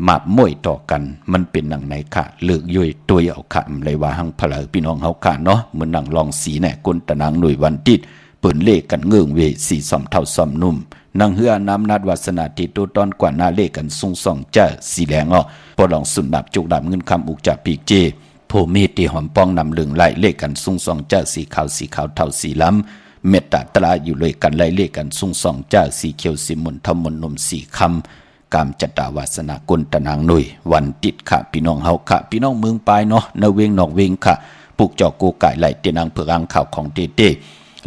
มาม่วยต่อกันมันเป็นหนังไหนค่ะเลือกย่อยตัวเอาค่ะเลยว่าหังพลาพี่น้องเฮาค่ะเนาะเหมือนหนังลองสีแน่กุนตะนางหน่วยวันติดเปิ้นเลขกันเงื่องเวสีซ่อมเท่าซ่อมนุ่มนางเฮือน้ำนัดวาสนาติโตตอนกว่าหน้าเลขกันซุงส่องเจ้าสีแหลงพอลองสุนดับจุกดับเงินคำอุกจากปีกเจโพมีตีหอมป้องนำเลืองไล่เลขกันซุงส่องเจ้าสีขาวเท่าสีล้ำเมตตาตราอยู่เลยกันไล่เลขกันซุงส่องเจ้าสีเขียวสีมนทมนนมสีคำกามจตาวาสนากุลตะนางหน่วยวันติดค่ะพี่น้องเฮาค่ะพี่น้องเมืองปลายเนาะนเวงนอกเวงค่ะปลูกจอกโกไก่ไหลเตนางเผือกอ่างข่าวของเต้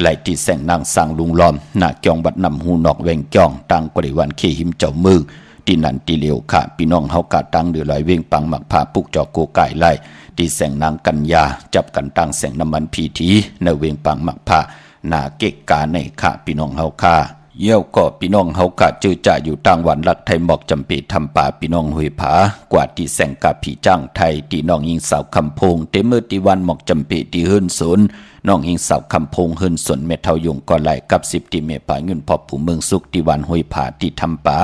ไหลที่แสงนางสร้างลุงล้อมหน้าจองบัดนำหูนอกเวงจองตังกริวันเคหิมเจ้ามือที่นันตีเหลียวค่ะพี่น้องเฮากะตังเดือลอยเวงปังหมักผาปลูกจอกโกไก่ไหลที่แสงนางกัญญาจับกันตังแสงน้ำมันพีทีนเวงปังหมักผาหน้าเกะกาในค่ะพี่น้องเฮาค่ะเยี่ยวก็พี่น้องเฮากะจื้อจ่าอยู่ต่างวันรักไทยหมอกจำปีทำป่าพี่น้องหุยผากว่าที่แสงกะผีจ้างไทยที่น้องยิงสาวคำพงเตเมื่อที่วันหมอกจำปีที่เฮิรนสนน้องยิงสาวคำพงเฮิรนสนเมทเทายงก็ไหลกับ10ที่เมป่าเงินพอผู้เมืองสุขที่วันหุยผาที่ทำป่า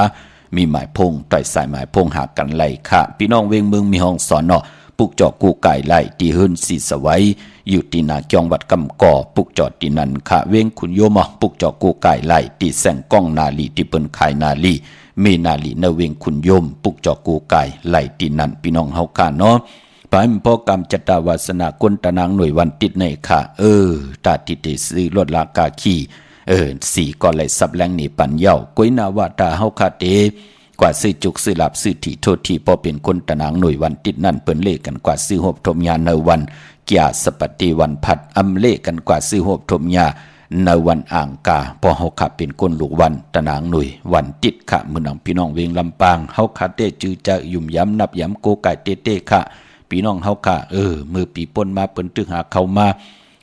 มีหมายพงต่อยสายหมายพงหากันไหลค่ะพี่น้องเวงเมืองมีห้องสอนปุกจอกกูไก่ไหลที่เฮิรนสีสวัยอยู่ที่นาจองวัดกำก่อปุกจอดที่นั่นค่ะเวงคุณโยมปุกจอกกูไก่ไหลที่แสงก้องนาลีที่เปิ้นขายนาลีเมนาลีนเวงคุณโยมปุกจอกกูไก่ไหลที่นั่นพี่น้องเฮาค่ะเนาะไปมันพอกรรมจตาวาสนากุลตะนางหน่วยวันติดในค่ะตาติเตซื้อรถลากาขี่ สี่ก็เลยสับแรงหนีปันเย่าก้อยนาว่าตาเฮาคาเตกว่าซื้อจุกซื้อหลับซื้อถี่โทษทีพอเป็นคนตะนางหน่วยวันติดนั่นเปิ้นเลขกันกว่าซื้อหบทมยาในวันเกียสปฏิวันพัดอำเลขกันกว่าซื้อหบทมยาในวันอ่างกาพอเฮาขับเป็นคนลูกวันตะนางหน่วยวันติดค่ะมือหนังพี่น้องเวงลำปางเฮาคาเตจือจะยุ่มย้ำนับย้ำโกไก่เตเต้ค่ะพี่น้องเฮาค่ะมือปีป่นมาเปิ้นตึกหาเข้ามา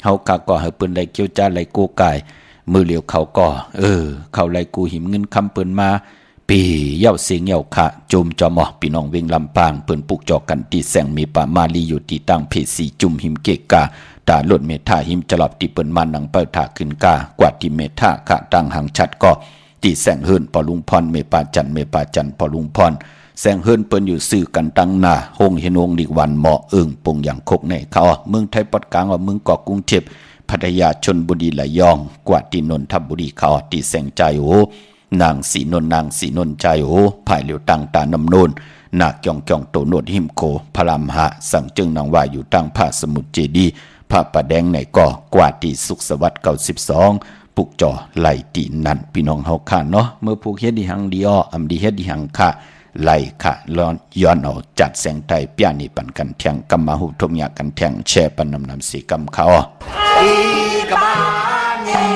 เฮาค่ะก็ให้เปิ้นไหลเกี่ยวจ้าไหลโกไก่มือเหลียวเขาก็เขาไหลกูหิมเงินคำเปิ้นมาปีเย่าเสียงเย่าขะจุมจอมอพี่น้องเวงลำปางเปิ้นปุกจอกันตีแสงมีป่ามาลีอยู่ที่ตั้งเพสีจุมหิมเกกาตาลดเมธาหิมจลอบที่เปิ้นมานังเปิดถาขึ้นกากว่าที่เมธาขะตั้งหางชัดก็ตีแสงเฮิรนปอลุงพรเมปาจันปอลุงพรแสงเฮิรนเปิ้นอยู่ซื่อกันตั้งหน้าหงเฮนงดิวันหมอปงอย่างคกในเขาเมืองไทยปอดกลางว่าเมืองเกาะกรุงเทพพัทยาชลบุรีระยองกว่าที่นนทบุรีเขาตีแสงใจโอนางสีนนใจโอภายเหลียวตังตานำโนนนาคยองโตโนดหิมโคพรามหะสังจึงนางว่าอยู่ตั้งผ้าสมุทรเจดีผ้าประแดงในก่อกว่าตีสุขสวัสดิ์92ปุกจ่อไหลตีนั่นพี่น้องเฮาค่ะเนาะเมื่อผูกเฮ็ดดิหังดีอ้ออำดีเฮ็ดดิหังค่ะไหลค่ะย้อนเอาจัดแสงไทยเปียนี่ปันกันแทงกำมาหุทมยากันแทงแช่ปันนำสีกำเขาอีกบ้านนี่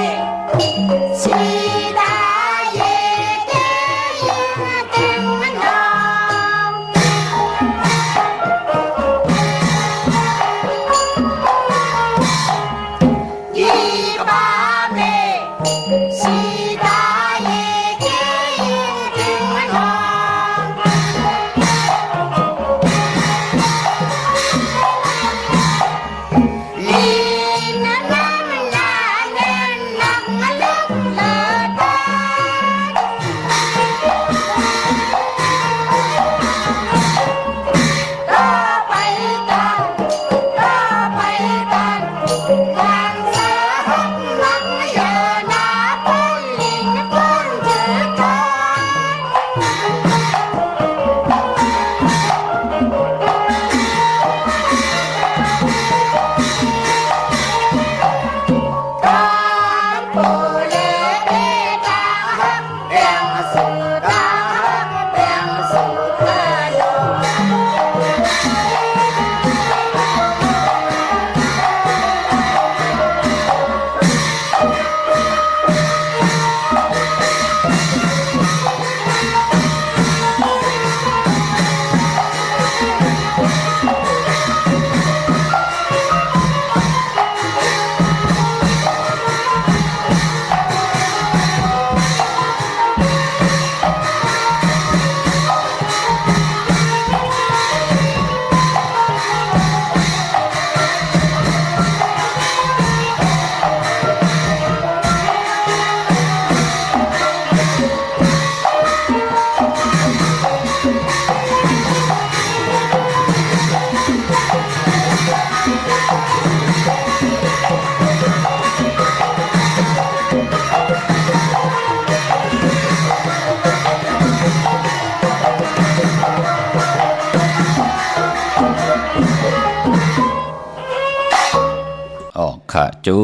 ขะจุ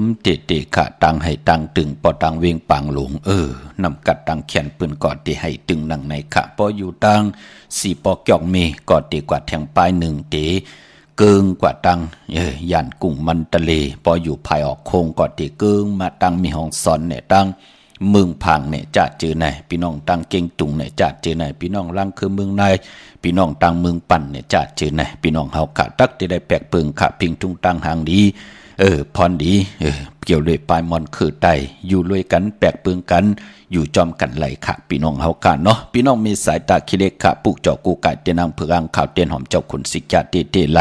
มติขะตังให้ตังตึงปอตังเวงปังหลงนำกัดตังเขียนปืนกอดตีให้ตึงนังในขะปออยู่ตังสี่ปอเกี่ยวเมกอดตีกว่าแทงปลายหนึ่งเตเกิงกว่าตังยันกุ้งมันทะเลปออยู่ภายออกโคงกอดตีเกิงมาตังมีห้องซอนเนี่ยตังเมืองพังเนี่ยจัดเจอไหนพี่น้องตังเก่งตุงเนี่ยจัดเจอไหนพี่น้องลังคือเมืองในพี่น้องตังเมืองปั่นเนี่ยจัดเจอไหนพี่น้องเฮาขะตักที่ได้แปลกเปิงขะพิงทุงตังหางดีพรดีเกี่ยวเลยปลายมอนคือไตอยู่รวยกันแปลกเปืองกันอยู่จอมกันไหลค่ะพี่น้องเฮากันเนาะพี่น้องมีสายตาคิเล็กค่ะปุกจอกูไก่เตนางเพืองข่าวเตียนหอมเจ้าขุนสิกาเตไหล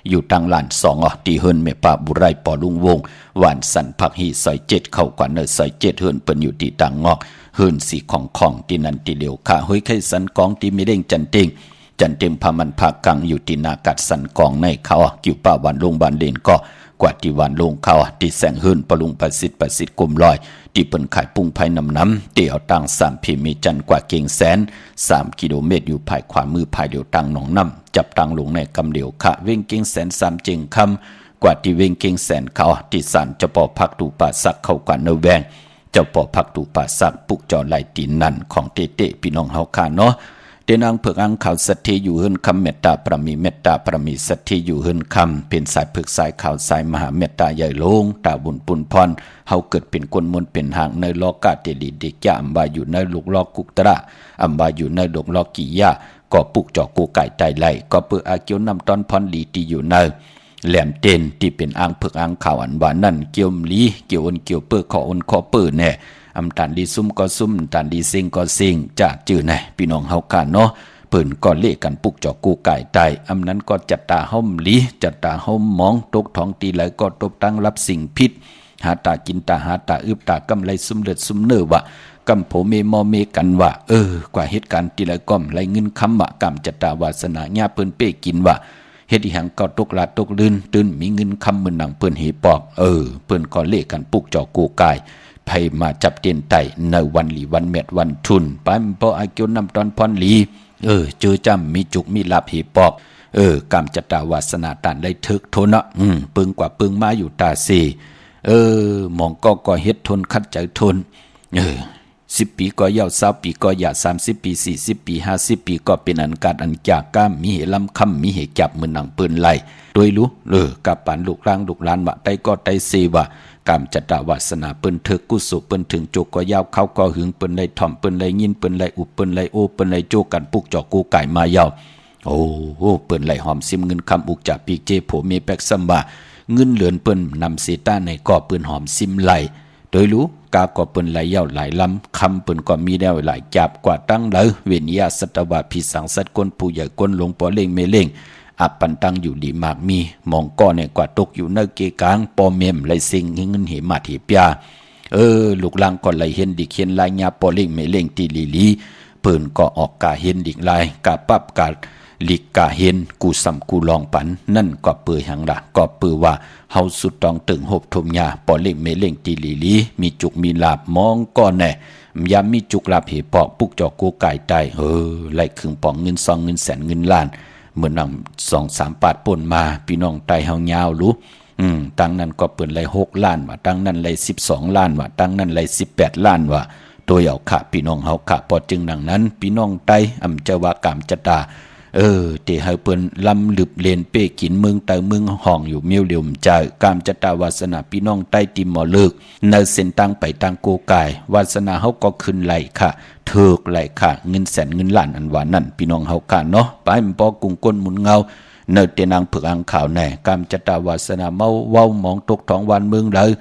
อยู่ตังหลาน2ตีเฮิรนเมปาบุไรปอลุงวงหวานสันผักหีซอย7เข้ากว่าเนอซอย7เฮิรนเปิ้นอยู่ที่ตังงอกเฮิรนสีของที่นันที่เหลียวค่ะเฮ้ยไข่สันกองที่มีเด้งจันเต็งพามันภาคกังอยู่ที่นากัดสันกองในเขากิ่วป้าวันลงบานเลนก็กว่าที่วันลงเขาที่แสงเฮิรนปลุงประสิทธิ์กลมลอยที่เปิ้นขายปุ้งไผ่น้ำเตี่ยวตัง3พิมมีจันกว่าเก่งแสน3กิโลเมตรอยู่ภายขวามือภายเดียวตังหนองน้ำจับตังลงในกำเดียวค่ะเว้งเก่งแสน3เจงคำกว่าที่เว้งเก่งแสนเขาที่สันจะปอพักตูป่าสักเข้ากว่าเนแวง เจ้าป่อพักตูป่าสักปุกจอไหลตีนนั่นของเตพี่น้องเฮาค่ะเนาะเดนางเผือกอังข่าวสัทธิอยู่เฮินคำเมตตาประมีเมตตาประมีสัทธิอยู่เฮินคำเป็นสายเผือกสายข่าวสายมหาเมตตาใหญ่โลงตาบุญปุนพรเฮาเกิดเป็นคนมนเป็นหางในโลกาเตลีเด็กยะอัมบาอยู่ในลูกลอกกุกตระอัมบาอยู่ในดงลอกกิยะก็ปุกจอกูไก่ไตไหลก็เปืออาเกียวนำตอนพรลีตีอยู่ในแหลมเตนที่เป็นอ่างเผือกอ่างข่าวอันว่านั่นเกี่ยวมลีเกี่ยวอนเกี่ยวเปื้อขออนขอเปื้อแน่อำตันดีซุ่มก็ซุ่มตันดีซิงก็ซิงจะจื้อแน่พี่น้องเฮากันเนาะปืนก็เละกันปุกจอกูไก่ไตอำนั้นก็จัดตาห้อมลีจัดตาห้อมมองตกท้องตีไหลก็ตบตั้งรับสิ่งพิษหาตากินตาหาตาอึบตากำไรซุ่มเลือดซุ่มเนื้อวะกำโผเมมอเมกันว่ากว่าเหตุการณ์ตีไหลก้อมไหลเงินคำวะกำจัดตาวาสนาญาเปิ้นเป้กินวะเฮ็ดอีหังก็ตกลาตกลื่นตื่นมีเงินคำมือหนังเปิ้นเหปอกเปิ้นก็เละกันปุกจอกูกายไผมาจับเตียนไตในวันหลีวันเม็ดวันทุนปามบ่อาเกียวนำตอนพรหลีเจอจำมีจุกมีลาบเหปอกกำจัดตาวาสนาตานได้ทึกทนนะปึงกว่าปึงมาอยู่ตาสีหมองก็เฮ็ดทนคัดใจทน10 ปีก็ยาว20 ปีก็ยา30 ปี40 ปี50 ปีก็เป็นอันการอันจากก้ามมีเหลำคำมีเหจับมือหนังปืนไหลโดยรู้กับปานลูกร่างลูกหลานว่าได้ก็ได้เสว่ากามจัตตาวาสนาเปิ้นเถิกกุสุเปิ้นถึงโจกก็ยาวเข้าก็หึงเปิ้นไหลถ่อมเปิ้นไหลยินเปิ้นไหลอุบเปิ้นไหลโอเปิ้นไหลโจกันปุกจอกูไก่มายาวโอ้เปิ้นไหลหอมซิมเงินคำอุกจากปีกเจโผเมแปกซัมบาเงินเหลือนเปิ้นนำเสต้าในก่อเปิ้นหอมซิมไหลโดยรู้กาก็เปิ้นไหลยาวหลายลำคำเปิ้นก็มีแนวหลายจับกว่าตั้งเลยเวียนยาสัตวะพิสังสัตก้นผู้ใหญ่ก้นหลวงปอเล่งเมเล่งอับปันตั้งอยู่ดีมากมีมองก้อนเนี่ยกว่าตกอยู่ในเกกลางปอเมมไหลซิงเงินเหมาถีปยาลูกหลังก็ไหลเห็นดิเขียนลายญาปอเล่งเมเล่งตีลีเปิ้นก็ออกกาเห็นดิลายกาปับกาลิกกาเห็นกูสำกูลองปันนั่นก็เปื่อยหังละก็เปื่อว่าเฮาสุดต้องตึงหบทมยาปอเล่งเมเล่งตีลีมีจุกมีลาบมองก้อนแน่ยามมีจุกลาบเหปอกปุกจอกูไก่ไตไหลครึ่งปองเงินซองเงินแสนเงินล้านเหมือนนำ2-3 ปาดป่นมาพี่น้องไตเฮายาวรู้ตั้งนั้นก็เปิ่นไหล6 ล้านว่าตั้งนั้นไหล12 ล้านว่าตั้งนั้นไหล18 ล้านว่าตัวเอาค่ะพี่น้องเฮาค่ะพอจึงดังนั้นพี่น้องไตอำเจว่ากามจัตตาเตให้เปิ้นลำลึบเลนเป้กินเมืองไตเมืองห้องอยู่เมียวเหลียวมใจกามจัตตาวาสนาพี่น้องไตติมอเลิกในเส้นตั้งไปตั้งโกกายวาสนาเฮาก็ขึ้นไหลค่ะเถิกไหลค่ะเงินแสนเงินล้านอันว่านั่นพี่น้องเฮาค่ะเนาะไปมันปอกุ้งก้นหมุนเงาเนเตนางเผือกอังข่าวแน่กามจัตตาวาสนาเมาเว้ามองตกท้องวันเมืองเลย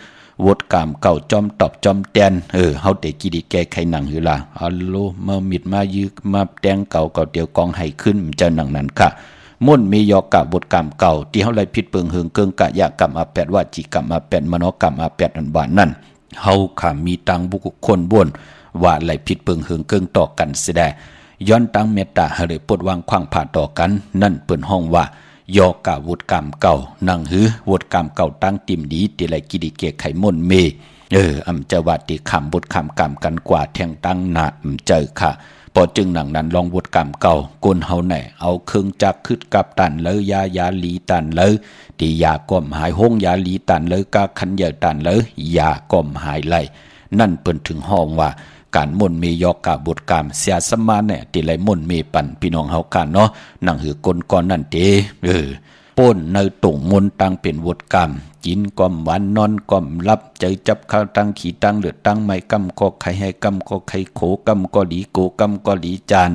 วดกามเก่าจอมตอบจอมแตนเฮาเตกิดิแก้ไขหนังหือล่ะฮัลโหลมามิดมายืกมาแตงเก่าเตียวกองให้ขึ้นจะหนังนั้นค่ะม่วนมียอกะบทกรรมเก่าที่เฮาเลยผิดเปิงเฮิงเกิงกะยะกรรมอา8วาจิกรรมอา8มโนกรรมอา8อันบานนั่นเฮาค่ะมีตังบุคคลบ่นว่าไหลผิดเปิงเฮิงเกิงต่อกันเสียได้ย้อนตั้งเมตตาให้ได้ปลดวางขวางผ่าต่อกันนั่นเปิ้นห้องว่ายอกะวุฒกรรมเก่านังหือวุฒกรรมเก่าตั้งติมดีติไหลกิดิเกไขม่นเมอำจะว่าติคำบทคำกรรมกันกว่าแทงตั้งหนาเจอค่ะพอจึงหนังนั้นลองวุฒกรรมเก่าก้นเฮาแหน่เอาเครื่องจักรขึ้นกับตันเลยยาหลีตันเลยตียาก้มหายห้องยาหลีตันเลยกาคันเยตันเลยยาก้มหายไหลนั่นเปิ้นถึงห้องว่าการม่นเมยอกะบทกรรมเสียสมาเนี่ยติไหลม่นเมปันพี่น้องเฮากันเนาะหนังหือกลก่อนนั่นเด้ป้นในตุ่งมนตั้งเป็นวดกรรมกินก้มหวานนอนก้มรับใจจับข้าวตั้งขี่ตั้งเลือดตั้งไม้กำก็ไข่ให้กำก็ไข่โขกำก็หลีโกกำก็หลีจาน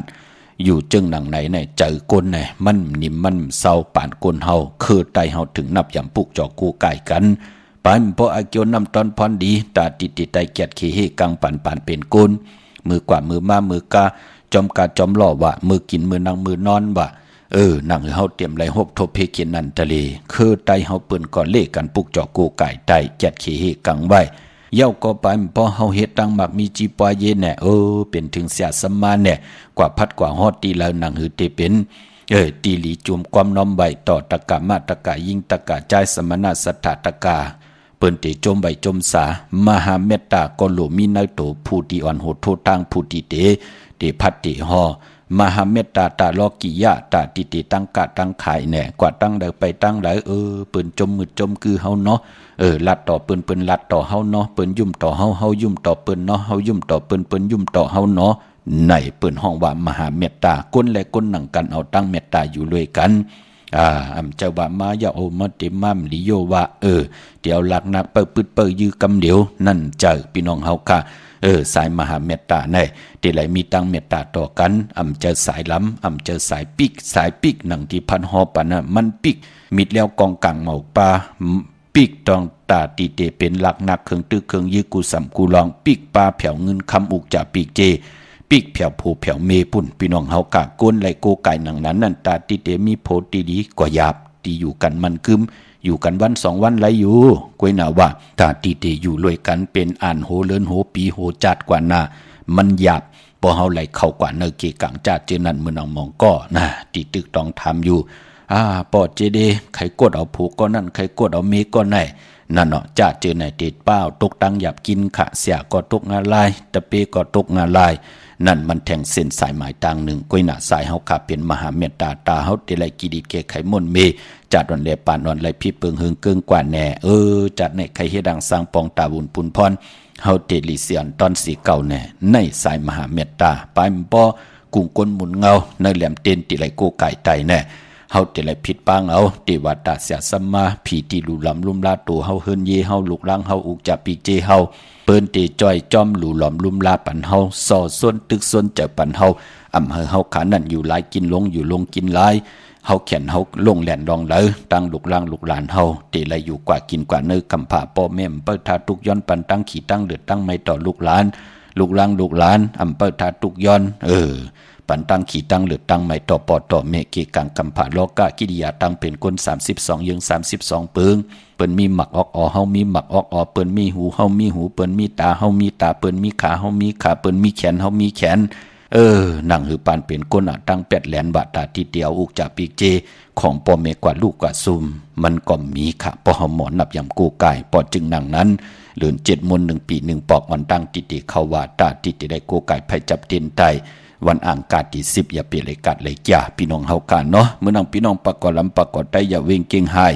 อยู่จึงหนังไหนเนี่ยเจอก้นเนี่ยมันนิ่มมันเศร้าป่านก้นเฮาคือไตเฮาถึงนับยำปุกจอกูไก่กันปานพออาเกียวนำตอนพรดีตาติไตเกียดขี้เฮกังปันเป็นก้นมือกว่ามือมามือกาจอมกาจอมล่อว่ามือกินมือนั่งมือนอนว่านั่งเฮาเตรียมไหลหบทบเพกินนันทะเลคือไตเฮาเปิ้นก่อนเลกันปุกจอกูไก่ไตจัดขี้เฮกังไว้เย้าก็ไปพอเฮาเฮ็ดตั้งมักมีจีปอยเยแน่เป็นถึงเสียสมาแน่กว่าพัดกว่าฮอดตีแล้วนั่งหือเตเป็นตีหลีจุมความน้อมใบต่อตะกะมาตะกะยิ่งตะกะใจสมณะสัทธะตะกาเปิ้นติจมใบจมสามหาเมตตาก็โลมีในโตผู้ที่อ่อนโหดโททางผู้ที่เตพัดติฮอ มหาเมตตาตาโลกิยะตาติติตั้งกะตั้งขายแหน่กว่าตั้งใดไปตั้งหลายเปิ้นจมมือจมคือเฮาเนาะลัดต่อเปิ้นลัดต่อเฮาเนาะเปิ้นยุ่มต่อเฮายุ่มต่อเปิ้นเนาะเฮายุ่มต่อเปิ้นยุ่มต่อเฮาเนาะในเปิ้นห้องว่ามหาเมตตาก้นและก้นหนังกันเอาตั้งเมตตาอยู่ด้วยกันเจ้าว่ามาอย่าโอมาติมัมลิโยว่าเดี๋ยวหลักนักเปิดยื้อกำเดียวนั่นเจอพี่น้องเฮาค่ะสายมหาเมตตาในที่ไหลมีตั้งเมตตาต่อกันเจอสายล้ำเจอสายปิกหนังที่พันหอปะนะมันปิกมิดแล้วกองกังเหมาปลาปิกตองตาตีเตเป็นหลักนักเครื่องตึกเครื่องยื้อกูสำกูลองปิกปลาแผ่วเงินคำอุกจากปิกเจปิกแผ่วโผแผ่วเมปุ่นพี่น้องเฮากะก้นไหลโกไก่หนังนั้นนั่นตาตีเตมีโพตีดีกว่าหยาบตีอยู่กันมันคึมอยู่กันวัน2 วันไรอยู่กวยหนาว่าตาตีเตอยู่รวยกันเป็นอ่านโหเลินโหปีโหจัดกว่าหน้ามันหยาบพอเฮาไหลเข้ากว่าเนเกกังจัดเจนั่นเมืองมองก็นะตีตึกต้องทำอยู่ปอดเจเดไขกดเอาผูกก็นั่นไขกดเอาเมก็ไหนนั่นเนาะจ่าเจอในเด็ดเป้าตกตังหยับกินขะเสียก็ตกงานลายตะเปก็ตกงานลายนั่นมันแทงเส้นสายหมายต่างหนึ่งก้อยหน้าสายเฮาขาเป็นมหาเมตตาตาเฮาเตไลกิดิเกไขมนเมจัดวันเลปานวันไรพี่เปิงเฮิงเกิงกว่าแน่จัดในไขเฮดังสร้างปองตาบุญปุนพรเฮาเตลิเสียนตอนสีเก่าแน่ในสายมหาเมตตาไปมป้อกุ้งก้นหมุนเงาในแหลมเต้นติไลโกไก่ไตแน่เฮาติไลผิดปางเอาติวัตตาเสียสัมมาผีติลุลำลุ่มลาตัวเฮาเฮินเยเฮาลูกลังเฮาอุกจับปีเจเฮาเปิ้นติจอยจอมหลู่หลอมลุ่มลาปันเฮาส่อส่วนตึกส่วนเจอปันเฮาเฮาขานั่นอยู่หลายกินลงอยู่ลงกินหลายเฮาแขนเฮาลงแหลนดองเลยตั้งลูกลังลูกหลานเฮาติไลอยู่กว่ากินกว่าเนื้อกำผาพ่อแม่เปิ้นทาทุกย้อนปันตั้งขี่ตั้งเดือดตั้งไม่ต่อลูกหลานลูกลังลูกหลานเปิ้นทาทุกย้อนปันตั้งขี่ตั้งเลือดตั้งไม่ต่อปอต่อเมเกกังกำผาโลกะกิริยาตั้งเป็นคน32ยัง32เปิงเปิ้นมีหมักออกเฮามีหมักออกเปิ้นมีหูเฮามีหูเปิ้นมีตาเฮามีตาเปิ้นมีขาเฮามีขาเปิ้นมีแขนเฮามีแขนนั่งหือปานเป็นคนตั้ง8 แหลนบาทตาที่เดียวอุกจากปีเจของพ่อแม่กว่าลูกกว่าซุมมันก็มีค่ะพอเฮาหมอนนับยำกูกายพอจึงนั่งนั้นเลือน7 มน1 ปี1 ปอกวันตั้งติติเขาว่าตาติติได้กูกายไผจับเต็นไตวันอ่างกาดที่10อย่าเปลี่ยนเลยกัดเลยจ้าพี่น้องเฮากันเนาะเมื่อนังพี่น้องประกอบลำประกอบได้อย่าเวงเก่งหาย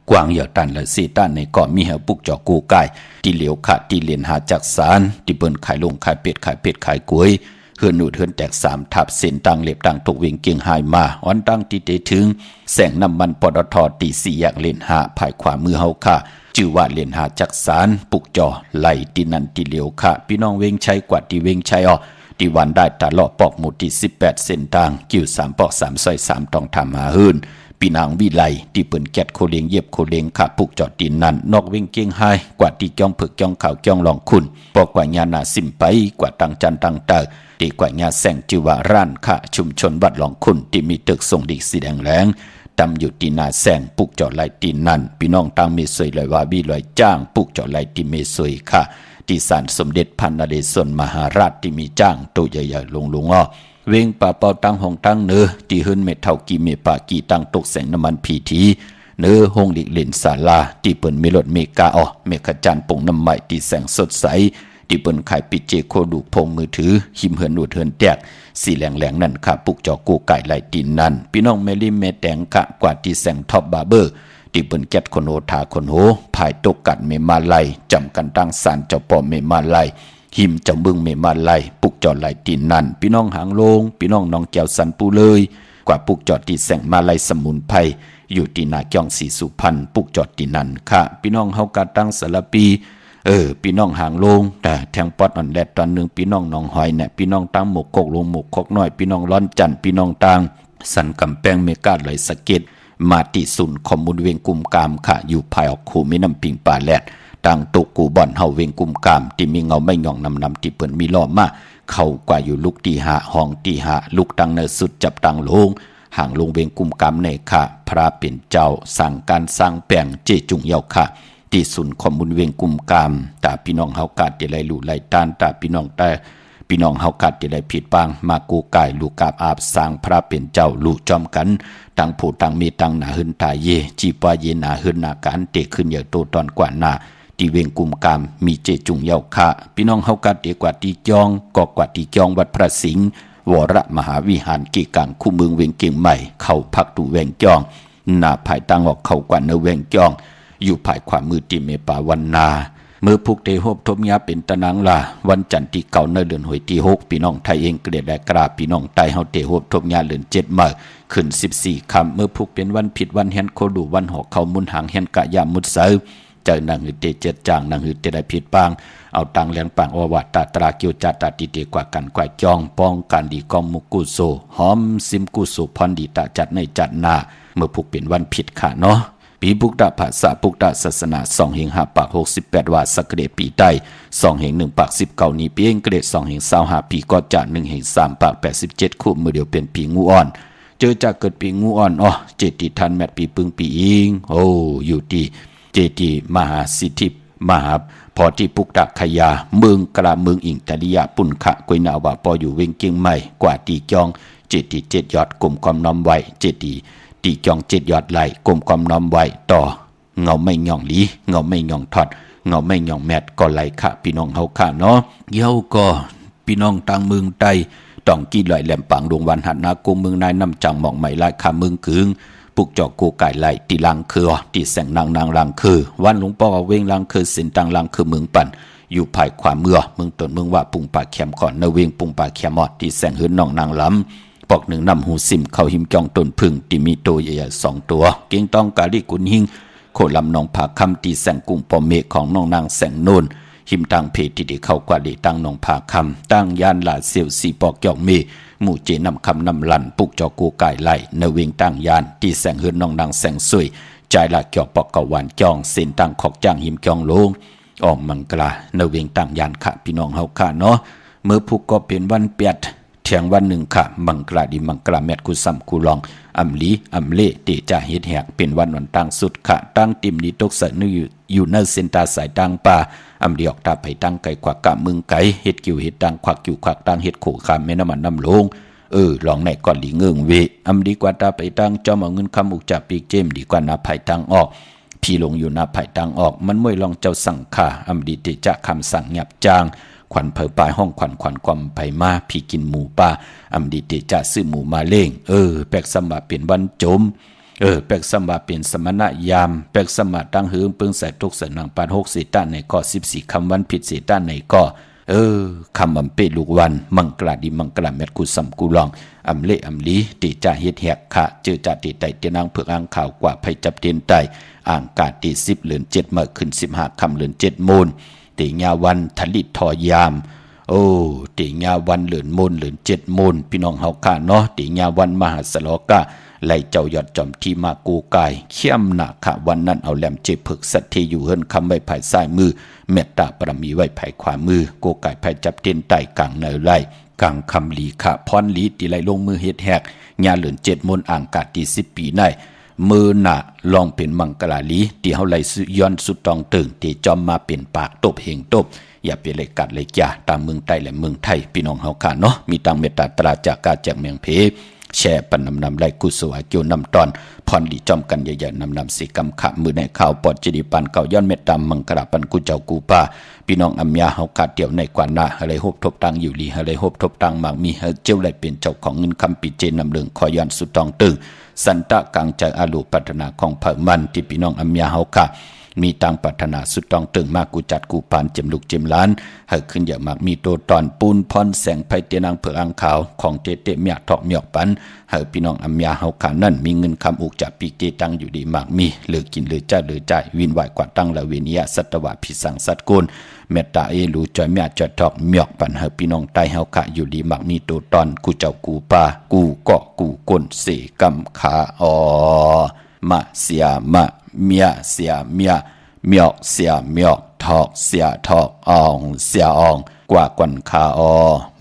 กวางอย่าตันและสีต้านในเกาะมีเหือปุกจอกูกายที่เหลียวขะที่เลียนหาจักสารที่เปิ้นขายลงขายเป็ดขายกล้วยเฮือนหนูเฮือนแตก3 ทับเส้นตังเล็บตังตกเวงเก่งหายมาวันตั้งที่เตถึงแสงน้ำมันปตทตี4แยกเลนหาภายขวามือเฮาค่ะชื่อว่าเลนหาจักสารปุกจอไหลที่นั่นที่เหลียวขะพี่น้องเวงชัยกว่าที่เวงชัยที่วันได้ตลอดปอกหมุดที่18เส้นทางกิ้ว3 ปอก3 ซอย 3ต้องทำหาหื่นปีนางวิไลที่เปิ้นแกดโคเลงเย็บโคเลงขาปุกจอดดินนั้นนอกเวงเกียงไฮกว่าที่จ้องผึกจ้องข่าวจ้องลองคุณปอกกว่าญาณาสิมไปกว่าตังจันตังเตอตีกว่าญาแสงจิวาร้านค่ะชุมชนวัดลองคุณที่มีตึกส่งดิสีแดงแรงตำอยู่ที่นาแสงปุกจอดไหลตีนั้นพี่น้องตังเมสวยลอยวาบีลอยจ้างปุกจอดไหลที่เมสวยค่ะที่ศาลสมเด็จพันนเรศวรมหาราชที่มีจ้างตัวใหญ่ๆลงเวงป่าเป่าตั้งห้องตั้งเนื้อที่หื้นเม็ดเท่ากีเมปากีตั้งตกแสงน้ำมันผีทีเนื้อห้องหลีกเล่นศาลาที่เปิ้นมีรถเมกาเมฆจันทร์ปงน้ำใหม่ที่แสงสดใสที่เปิ้นขายปิเจโคดูพงมือถือหิมเหินหนูเหินแตกสีแหลงนั่นค่ะปุกจอกูไก่ไหลดินนั่นพี่น้องเมลิเมแตงกะกว่าที่แสงท็อปบาร์เบอร์ที่เปิ้นแกดคนโหทาคนโหภายตกกัดเมมาไลจำกันตั้งสารเจ้าปอเมมาไลหิมเจ้าบึงเมมาไลปุกจอดไหลดินนั่นพี่น้องหางโลงพี่น้องน้องแก้วสันปูเลยกว่าปุกจอดที่แสงมาไลสมุนไพรอยู่ที่นาจ้องสีสุพรรณปุกจอดที่นั่นค่ะพี่น้องเฮากะตั้งสารปีพี่น้องหางโลงแต่แทงปอดอ่อนแลดตอนนึงพี่น้องน้องหอยเนี่ยพี่น้องตั้งหมกกกลงหมกคกน้อยพี่น้องร้อนจันพี่น้องตังสันกำแพงเมกาไหลสะเก็ดมาติสุนคอมมูนเวงกุมกามค่ะอยู่ภายออกคูมีน้ำปิงป่าแลดต่างตกกูบ่อนเฮาเวงกุมกามที่มีเงาไม่หย่องนำที่เปิ้นมีล้อมมาเข้ากว่าอยู่ลูกตีหาห้องตีหาลูกตังเนสุดจับตังลงห่างลงเวงกุมกามในค่ะพระเป็นเจ้าสั่งการสร้างแปลงเจจุงเยาค่ะที่สุนคอมมูนเวงกุมกามตาพี่น้องเฮากาดที่ไรลู่ไรต้านตาพี่น้องแต่พี่น้องเฮากัดที่ไรผิดบางมากูกายลูกกาบอาบสร้างพระเป็นเจ้าลูกจอมกันตังผู้ตังมีตังหนาหึนตาเยจีปาเยนาหึนนาการเตะขึ้นใหญ่โตตอนกว่านาที่เวงกุมกามมีเจจุงเยาค่ะพี่น้องเฮากัดเตกว่าตีจองกอกว่าตีจองวัดพระสิงห์ วรมหาวิหารกีกังคู่เมืองเวียงเกียงใหม่เข้าพักดูแวงจองหน้าภายตั้งออกเข้ากว่าเนแวงจองอยู่ภายขวามือติเมป่าวันนาเมื่อพุกเตโฮบทมยาเป็นตะนังลาวันจันทร์ที่เก่าในเดือนหวยที่6พี่น้องไทยเองเกลียดและกราบพี่น้องไตเฮาเตโฮบทมยาเดือน7มื้อขึ้น14ค่ำเมื่อพุกเป็นวันผิดวันแฮนโคดูวันหอกเขามุนหางแฮนกะยามุดเซอเจอนางหือเตเจ็ดจางนางหือเตได้ผิดปางเอาตังเลียงปางอวตาตราเกียวจาตาติเตกว่ากันกว่าจองป้องกันดีกองมุกุโซหอมซิมกุโซพรดีตาจัดในจัดนาเมื่อพุกเป็นวันผิดค่ะเนาะปีปุกดาภาษาปุกดาศาสนา2 เฮง5 ปาก 68 ว่าสกเดปีใต้2 เฮง1 ปาก 19 นี้ปีเองเกรด2 เฮง25 ปีก็จะ1 เฮง3 ปาก 87 คู่มือเดียวเป็นปีงูอ่อนเจอจากเกิดปีงูอ่อนอ๋อเจติทันแมตปีปึงปีอิงโอ้อยู่ที่เจติมหาสิทธิมหาพอที่ปุกดาขยาเมืองกลาเมืองอิงตะลิยาปุ่นขะกวยนาวาปออยู่เวงเกียงใหม่กว่าตีจองเจติ7 ยอดกลุ่มความน้อมไว้เจติตีจอง7 ยอดไหลกลมความน้อมไว้ต่อเงาไม่ย่องหลีเงาไม่ย่องทอดเงาไม่ย่องแมดก็ไหลค่ะพี่น้องเฮาค่ะเนาะเย้าก็พี่น้องต่างเมืองใต้ต้องกี่ลอยแหลมปังดวงวันหัดนากุมเมืองนายนำจังหมองใหม่ลายค่ะเมืองกึงปุกจอกกูไก่ไหลตีลังคือตีแสงนางลังคือวันหลวงพ่อเวงลังคือสินตังลังคือเมืองปั่นอยู่ภายขวาเมืองต้นเมืองว่าปุงป่าแคมก่อนเนเวงปุงป่าแคมอดที่แสงหืนน้องนางล้ำปอกหนึ่งนำหูซิมเข้าหิมจองต้นพึ่งที่มีตัวใหญ่ๆ2 ตัวเก่งต้องกาลิกุนหิงโคลำนองผาคำตีแสงกุ้งปอมเมฆของน้องนางแสงโนนหิมตังเพที่ได้เข้ากว่าได้ตั้งนองผาคำตั้งยานหลาเซียวสีปอกยองเมหมู่เจนำคำนำลันปุกจอกูไก่ไหลเนเวงตั้งยานที่แสงหืนน้องนางแสงสวยใจละเกี่ยวปอกกวานจองเส้นตั้งขอกจ้างหิมจองโลงออมมังกลาเนเวงตั้งยานค่ะพี่น้องเฮาค่ะเนาะเมื่อพุกก็เป็นวันเปียดเที่ยงวันหนึ่งค่ะมังกลาดีมังกลาแมดกุซัมกุลองอัมลีอัมเล่เตจ่าเฮ็ดแหกเป็นวันวันตั้งสุดค่ะตั้งติมนี้ตกใส่นึอยู่ในเส้นตาสายตั้งป่าอัมเดียกตาไปตั้งไก่ขวักกะมึงไก่เฮ็ดกิ่วเฮ็ดตั้งขวักกิ่วขวักตั้งเฮ็ดโขคามแม่น้ำมันน้ำลงลองในก่อนหลีเงิงเวอัมดีกว่าตาไปตั้งจอมเอาเงินคำอุกจากปีกเจมดีกว่านาไผ่ตั้งออกพี่ลงอยู่นาไผ่ตั้งออกมันมวยลองเจ้าสั่งค่ะอัมดีเตจ่าคำสั่งหยับจางขวัญเผยปลายห้องขวัญความไปมาพี่กินหมูป่าอำดีเตจะซื้อหมูมาเล่งแปลกสมบัติเป็นวันจมแปลกสมบัติเป็นสมณะยามแปลกสมบัติตั้งหือเปิงใส่ทุกเสนังปาน6เสต้านในก็14คำวันผิดเสต้านในก็คำอำเปลูกวันมังกลาดีมังกลาแมดกุสัมกุลองอำเละอำลีติจ่าเฮ็ดแหกค่ะเจอจ่าติไตเตนางเผือกอ่างข่าวกว่าไผจับเตียนไตอ่างกาตี10 เดือน 7มาขึ้น15ค่ำเดือน7 มูลติญาวันทลิตทอยามติญาวันเหลือนมูลเหลือน7 มูลพี่น้องเฮาค่ะเนาะติญาวันมหาสโลกะไล่เจ้ายอดจอมที่มากูกายเข้มหนักค่ะวันนั้นเอาแหลมเจ็บผึกสัตที่อยู่เฮิรนคำไว้ภายซ้ายมือเมตตาปรมีไว้ภายขวามือกูกายภายจับเต้นไตกลางเนยไล่กลางคำหลีค่ะพรหลีติไล่ลงมือเฮ็ดแหกญาเหลือน7 มูลอ่างกาตี10 ปีในมือหนาลองเป็นมังกลาลีที่เฮาไล่ย้อนสุดตองตึงที่จอมมาเป็นปากตบเฮงตบอย่าเป็นเลยกัดเลยจ้าตามเมืองใต้และเมืองไทยพี่น้องเฮาค่ะเนาะมีตังเมตตาตราจากกาจากเมืองเพแช่ปันนำไล่กุศลเกี่ยวนำตอนพรดีจอมกันใหญ่ๆนำสีกำขะมือในข่าวปอดจดีปันเก่าย้อนเมตตามังกราปันกุเจ้ากูป่าพี่น้องอัมยาเฮาขาดเดี่ยวในกว่านาอะไรฮบทบตังอยู่ลีอะไรฮบทบตังมากมีเฮเจ้าไหลเป็นเจ้าของเงินคำปีเจนำเลืองคอย้อนสุดตองตึงสันตะกังใจอาลูปัฒนาของเผ่ามันที่พี่น้องอัมยาเฮาค่ะมีตังปัฒนาสุดตองตึงมากกูจัดกูปานเจมลูกเจมล้านให้ขึ้นอย่างมากมีตัวตอนปูนพรแสงไพเตนางเผือกอ่างขาวของเตเมียทอกเมียกปันให้พี่น้องอัมยาเฮาขานั่นมีเงินคำอุกจากปีเจตังอยู่ดีมากมีเหลือกินเหลือจ้าเหลือใจวินไหวกว่าตั้งละเวนียสัตวะพิสังสัตกุลเมตตาลูจอยเมียจอดทอกเมียกปันให้พี่น้องใต้เฮาขาอยู่ดีมากมีตัวตอนกูเจ้ากูป่ากูเกาะกูก้นเสกำขามาเสียมาเมียเสียเมียเมียกเสียเมียกทอกเสียทอกอ่องเสียอ่องกว่ากวนคา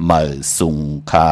เมื่อสุงคา